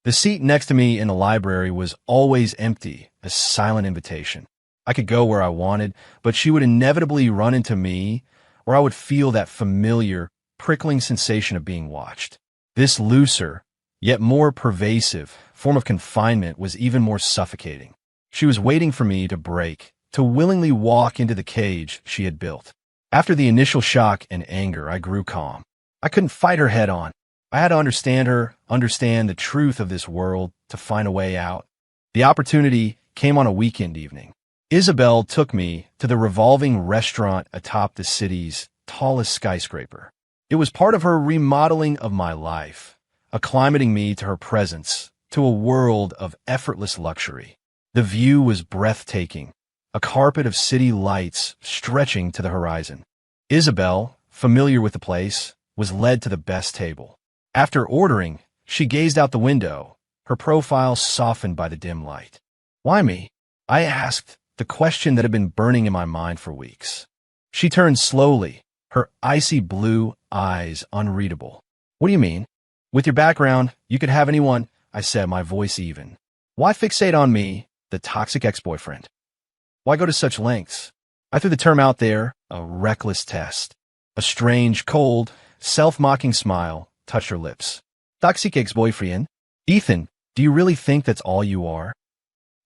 The seat next to me in the library was always empty, a silent invitation. I could go where I wanted, but she would inevitably run into me, or I would feel that familiar, prickling sensation of being watched. This looser, yet more pervasive, form of confinement was even more suffocating. She was waiting for me to break, to willingly walk into the cage she had built. After the initial shock and anger, I grew calm. I couldn't fight her head on. I had to understand her, understand the truth of this world, to find a way out. The opportunity came on a weekend evening. Isabelle took me to the revolving restaurant atop the city's tallest skyscraper. It was part of her remodeling of my life, acclimating me to her presence, to a world of effortless luxury. The view was breathtaking, a carpet of city lights stretching to the horizon. Isabelle, familiar with the place, was led to the best table. After ordering, she gazed out the window, her profile softened by the dim light. Why me? I asked, the question that had been burning in my mind for weeks. She turned slowly, her icy blue eyes unreadable. What do you mean? With your background, you could have anyone, I said, my voice even. Why fixate on me, the toxic ex-boyfriend? Why go to such lengths? I threw the term out there, a reckless test. A strange, cold, self-mocking smile touched her lips. Toxic ex-boyfriend? Ethan, do you really think that's all you are?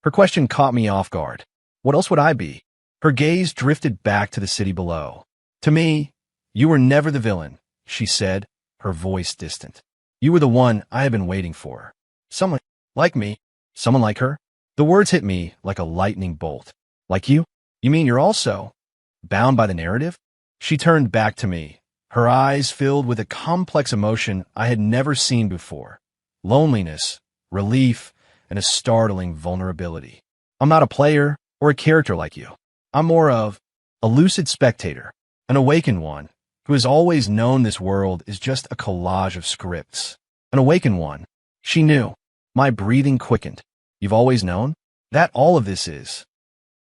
Her question caught me off guard. What else would I be? Her gaze drifted back to the city below. To me, you were never the villain, she said, her voice distant. You were the one I had been waiting for. Someone like me. Someone like her? The words hit me like a lightning bolt. Like you? You mean you're also bound by the narrative? She turned back to me, her eyes filled with a complex emotion I had never seen before. Loneliness, relief, and a startling vulnerability. I'm not a player or a character like you. I'm more of a lucid spectator, an awakened one who has always known this world is just a collage of scripts. An awakened one. She knew. My breathing quickened. You've always known? That all of this is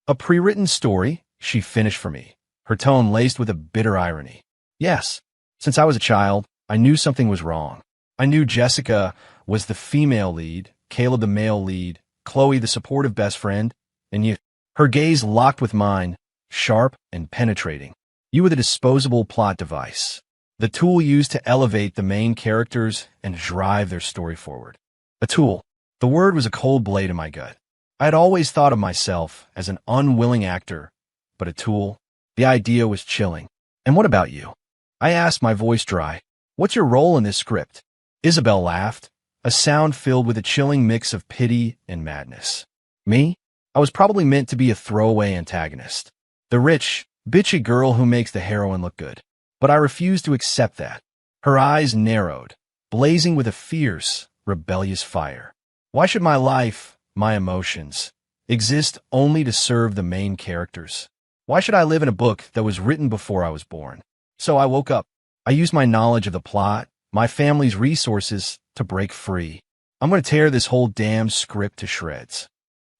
a pre-written story, she finished for me, her tone laced with a bitter irony. Yes, since I was a child, I knew something was wrong. I knew Jessica was the female lead, Caleb the male lead, Chloe the supportive best friend, and you. Her gaze locked with mine, sharp and penetrating. You were the disposable plot device, the tool used to elevate the main characters and drive their story forward. A tool. The word was a cold blade in my gut. I had always thought of myself as an unwilling actor, but a tool? The idea was chilling. And what about you? I asked, my voice dry. What's your role in this script? Isabelle laughed, a sound filled with a chilling mix of pity and madness. Me? I was probably meant to be a throwaway antagonist. The rich, bitchy girl who makes the heroine look good. But I refused to accept that. Her eyes narrowed, blazing with a fierce, rebellious fire. Why should my life, my emotions, exist only to serve the main characters? Why should I live in a book that was written before I was born? So I woke up. I used my knowledge of the plot, my family's resources, to break free. I'm going to tear this whole damn script to shreds.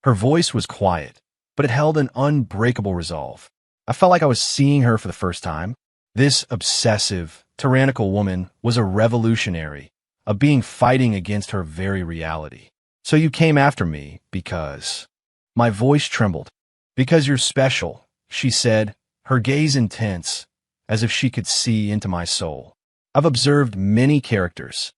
Her voice was quiet, but it held an unbreakable resolve. I felt like I was seeing her for the first time. This obsessive, tyrannical woman was a revolutionary, a being fighting against her very reality. So you came after me because... My voice trembled. Because you're special, she said, her gaze intense, as if she could see into my soul. I've observed many characters.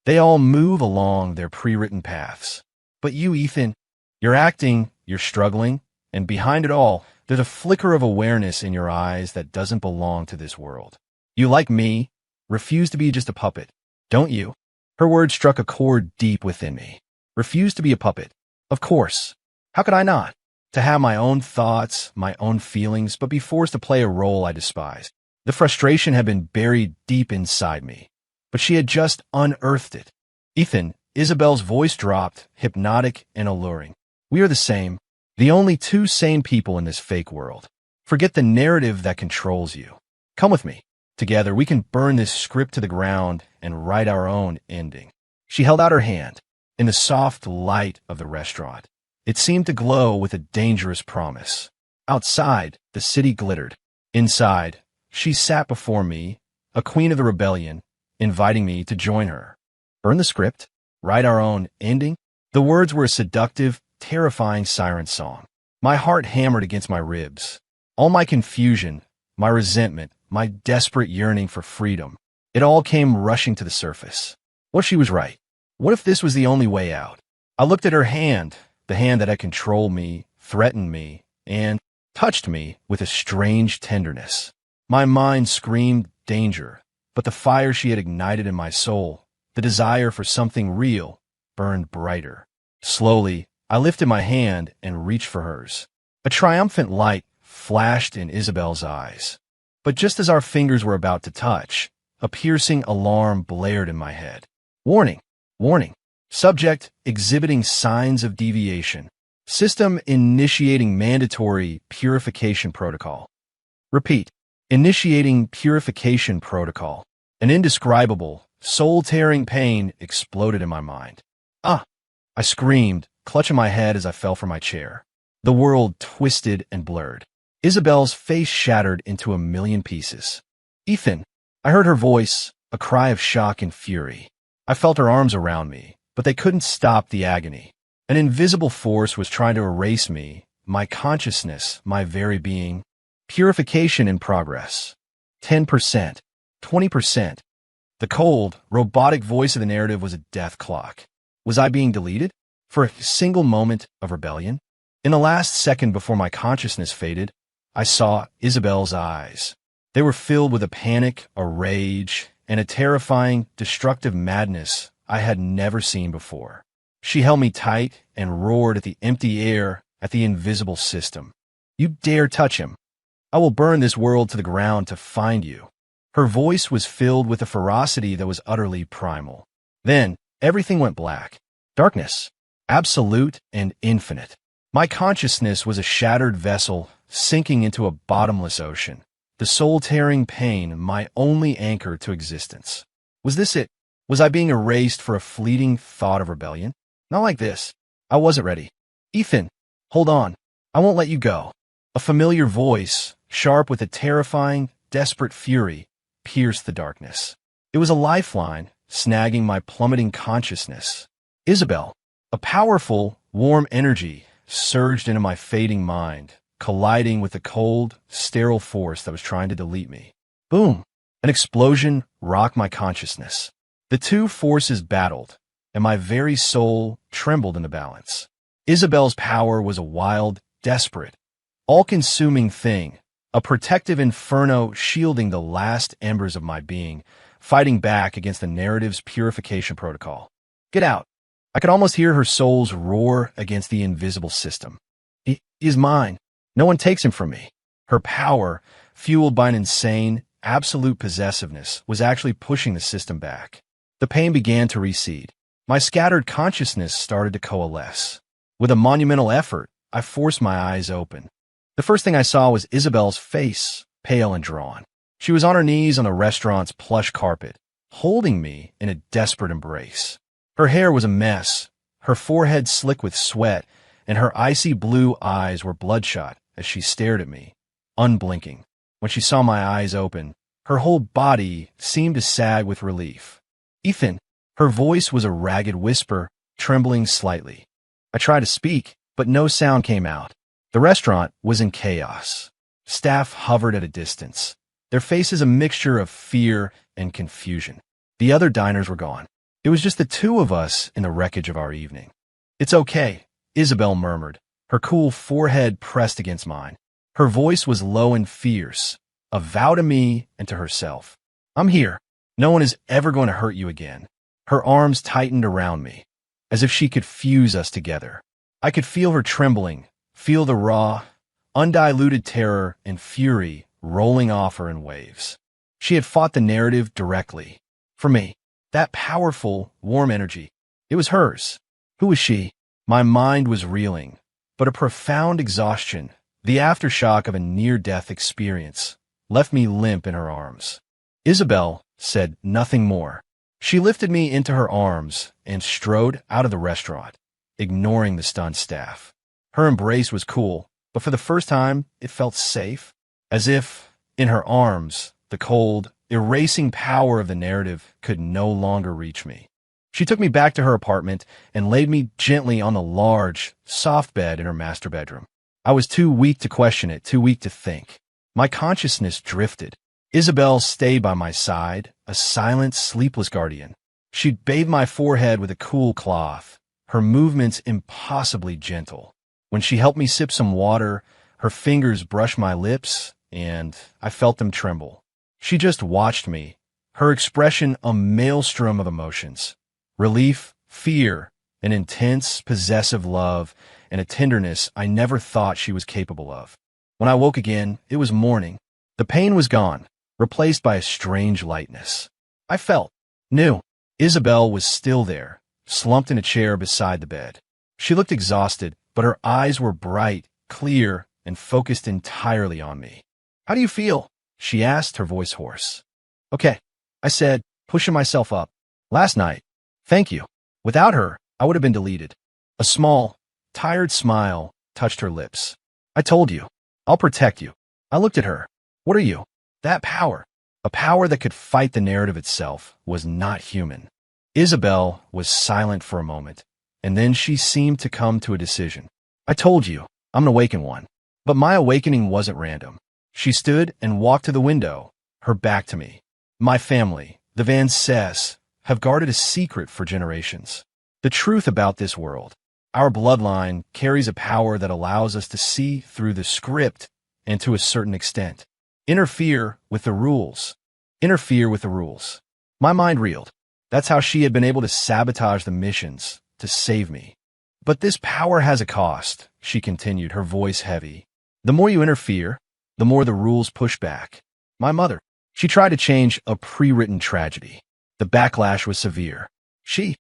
They all move along their pre-written paths. But you, Ethan, you're acting, you're struggling, and behind it all, there's a flicker of awareness in your eyes that doesn't belong to this world. You, like me, refuse to be just a puppet, don't you? Her words struck a chord deep within me. Refuse to be a puppet. Of course. How could I not? To have my own thoughts, my own feelings, but be forced to play a role I despised. The frustration had been buried deep inside me, but she had just unearthed it. Ethan, Isabelle's voice dropped, hypnotic and alluring. We are the same, the only two sane people in this fake world. Forget the narrative that controls you. Come with me. Together, we can burn this script to the ground and write our own ending. She held out her hand. In the soft light of the restaurant, it seemed to glow with a dangerous promise. Outside, the city glittered. Inside, she sat before me, a queen of the rebellion, inviting me to join her. Burn the script? Write our own ending? The words were a seductive, terrifying siren song. My heart hammered against my ribs. All my confusion, my resentment, my desperate yearning for freedom, it all came rushing to the surface. What if she was right? What if this was the only way out? I looked at her hand, the hand that had controlled me, threatened me, and touched me with a strange tenderness. My mind screamed danger, but the fire she had ignited in my soul, the desire for something real, burned brighter. Slowly, I lifted my hand and reached for hers. A triumphant light flashed in Isabelle's eyes. But just as our fingers were about to touch, a piercing alarm blared in my head. Warning! Warning. Subject exhibiting signs of deviation. System initiating mandatory purification protocol. Repeat. Initiating purification protocol. An indescribable, soul-tearing pain exploded in my mind. Ah! I screamed, clutching my head as I fell from my chair. The world twisted and blurred. Isabelle's face shattered into a million pieces. Ethan! I heard her voice, a cry of shock and fury. I felt her arms around me, but they couldn't stop the agony. An invisible force was trying to erase me, my consciousness, my very being. Purification in progress. 10%. 20%. The cold, robotic voice of the narrative was a death clock. Was I being deleted? For a single moment of rebellion? In the last second before my consciousness faded, I saw Isabelle's eyes. They were filled with a panic, a rage, and a terrifying, destructive madness I had never seen before. She held me tight and roared at the empty air, at the invisible system. You dare touch him. I will burn this world to the ground to find you. Her voice was filled with a ferocity that was utterly primal. Then, everything went black. Darkness. Absolute and infinite. My consciousness was a shattered vessel sinking into a bottomless ocean. The soul-tearing pain, my only anchor to existence. Was this it? Was I being erased for a fleeting thought of rebellion? Not like this. I wasn't ready. Ethan, hold on. I won't let you go. A familiar voice, sharp with a terrifying, desperate fury, pierced the darkness. It was a lifeline, snagging my plummeting consciousness. Isabelle. A powerful, warm energy surged into my fading mind, colliding with the cold, sterile force that was trying to delete me. Boom! An explosion rocked my consciousness. The two forces battled, and my very soul trembled in the balance. Isabelle's power was a wild, desperate, all-consuming thing, a protective inferno shielding the last embers of my being, fighting back against the narrative's purification protocol. Get out! I could almost hear her soul's roar against the invisible system. He is mine. No one takes him from me. Her power, fueled by an insane, absolute possessiveness, was actually pushing the system back. The pain began to recede. My scattered consciousness started to coalesce. With a monumental effort, I forced my eyes open. The first thing I saw was Isabelle's face, pale and drawn. She was on her knees on the restaurant's plush carpet, holding me in a desperate embrace. Her hair was a mess, her forehead slick with sweat, and her icy blue eyes were bloodshot as she stared at me, unblinking. When she saw my eyes open, her whole body seemed to sag with relief. Ethan, her voice was a ragged whisper, trembling slightly. I tried to speak, but no sound came out. The restaurant was in chaos. Staff hovered at a distance, their faces a mixture of fear and confusion. The other diners were gone. It was just the two of us in the wreckage of our evening. It's okay, Isabelle murmured, her cool forehead pressed against mine. Her voice was low and fierce, a vow to me and to herself. I'm here. No one is ever going to hurt you again. Her arms tightened around me, as if she could fuse us together. I could feel her trembling, feel the raw, undiluted terror and fury rolling off her in waves. She had fought the narrative directly. For me. That powerful, warm energy. It was hers. Who was she? My mind was reeling, but a profound exhaustion, the aftershock of a near-death experience, left me limp in her arms. Isabelle said nothing more. She lifted me into her arms and strode out of the restaurant, ignoring the stunned staff. Her embrace was cool, but for the first time, it felt safe, as if, in her arms, the cold, erasing power of the narrative could no longer reach me. She took me back to her apartment and laid me gently on the large, soft bed in her master bedroom. I was too weak to question it, too weak to think. My consciousness drifted. Isabelle stayed by my side, a silent, sleepless guardian. She'd bathe my forehead with a cool cloth, her movements impossibly gentle. When she helped me sip some water, her fingers brushed my lips, and I felt them tremble. She just watched me, her expression a maelstrom of emotions. Relief, fear, an intense, possessive love, and a tenderness I never thought she was capable of. When I woke again, it was morning. The pain was gone, replaced by a strange lightness. I felt new. Isabelle was still there, slumped in a chair beside the bed. She looked exhausted, but her eyes were bright, clear, and focused entirely on me. How do you feel? She asked, her voice hoarse. Okay, I said, pushing myself up. Last night. Thank you. Without her, I would have been deleted. A small, tired smile touched her lips. I told you. I'll protect you. I looked at her. What are you? That power, a power that could fight the narrative itself, was not human. Isabelle was silent for a moment, and then she seemed to come to a decision. I told you. I'm an awakened one. But my awakening wasn't random. She stood and walked to the window, her back to me. My family, the Van Cess, have guarded a secret for generations. The truth about this world. Our bloodline carries a power that allows us to see through the script and to a certain extent. Interfere with the rules. Interfere with the rules. My mind reeled. That's how she had been able to sabotage the missions to save me. But this power has a cost, she continued, her voice heavy. The more you interfere, the more the rules push back. My mother, she tried to change a pre-written tragedy. The backlash was severe. She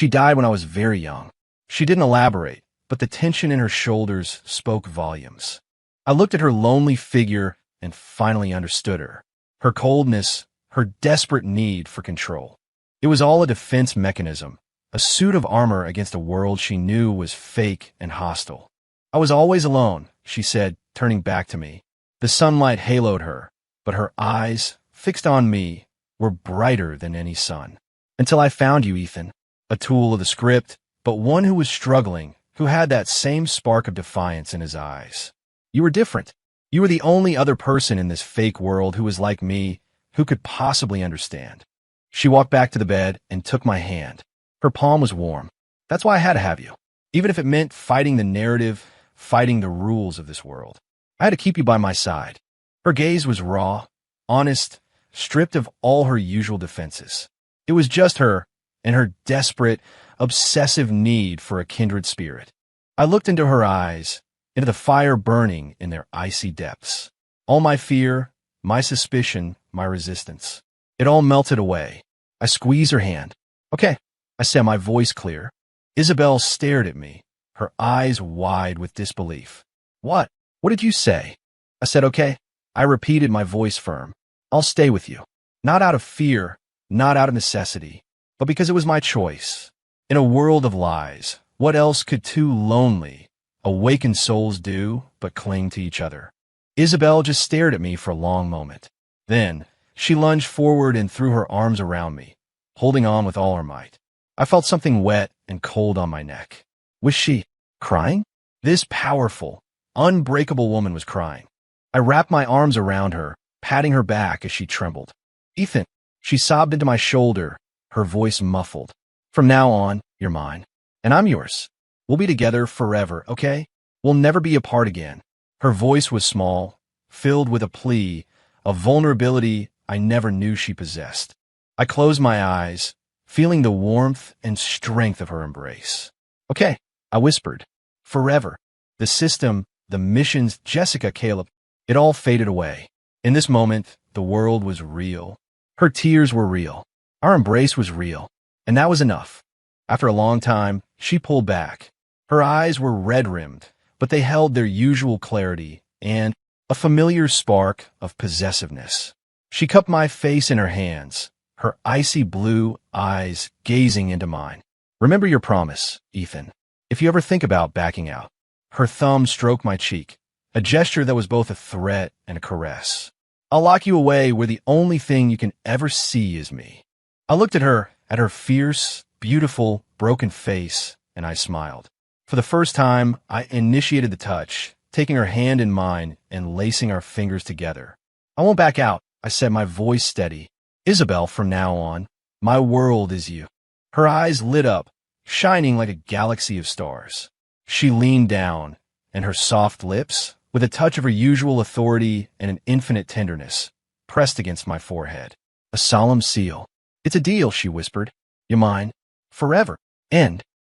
died when I was very young. She didn't elaborate, but the tension in her shoulders spoke volumes. I looked at her lonely figure and finally understood her. Her coldness, her desperate need for control. It was all a defense mechanism, a suit of armor against a world she knew was fake and hostile. I was always alone, she said, turning back to me. The sunlight haloed her, but her eyes, fixed on me, were brighter than any sun. Until I found you, Ethan, a tool of the script, but one who was struggling, who had that same spark of defiance in his eyes. You were different. You were the only other person in this fake world who was like me, who could possibly understand. She walked back to the bed and took my hand. Her palm was warm. That's why I had to have you. Even if it meant fighting the narrative, fighting the rules of this world. I had to keep you by my side. Her gaze was raw, honest, stripped of all her usual defenses. It was just her and her desperate, obsessive need for a kindred spirit. I looked into her eyes, into the fire burning in their icy depths. All my fear, my suspicion, my resistance. It all melted away. I squeezed her hand. Okay, I said, my voice clear. Isabelle stared at me, her eyes wide with disbelief. What? What did you say? I said, okay. I repeated, my voice firm. I'll stay with you. Not out of fear, not out of necessity, but because it was my choice. In a world of lies, what else could two lonely, awakened souls do but cling to each other? Isabelle just stared at me for a long moment. Then, she lunged forward and threw her arms around me, holding on with all her might. I felt something wet and cold on my neck. Was she crying? This powerful, unbreakable woman was crying. I wrapped my arms around her, patting her back as she trembled. Ethan, she sobbed into my shoulder, her voice muffled. From now on, you're mine, and I'm yours. We'll be together forever, okay? We'll never be apart again. Her voice was small, filled with a plea, a vulnerability I never knew she possessed. I closed my eyes, feeling the warmth and strength of her embrace. Okay, I whispered. Forever. The system, the missions, Jessica, Caleb, it all faded away. In this moment, the world was real. Her tears were real. Our embrace was real. And that was enough. After a long time, she pulled back. Her eyes were red-rimmed, but they held their usual clarity and a familiar spark of possessiveness. She cupped my face in her hands, her icy blue eyes gazing into mine. Remember your promise, Ethan. If you ever think about backing out. Her thumb stroked my cheek, a gesture that was both a threat and a caress. I'll lock you away where the only thing you can ever see is me. I looked at her fierce, beautiful, broken face, and I smiled. For the first time, I initiated the touch, taking her hand in mine and lacing our fingers together. I won't back out, I said, my voice steady. Isabelle, from now on, my world is you. Her eyes lit up, shining like a galaxy of stars. She leaned down, and her soft lips, with a touch of her usual authority and an infinite tenderness, pressed against my forehead. A solemn seal. It's a deal, she whispered. You're mine. Forever. End.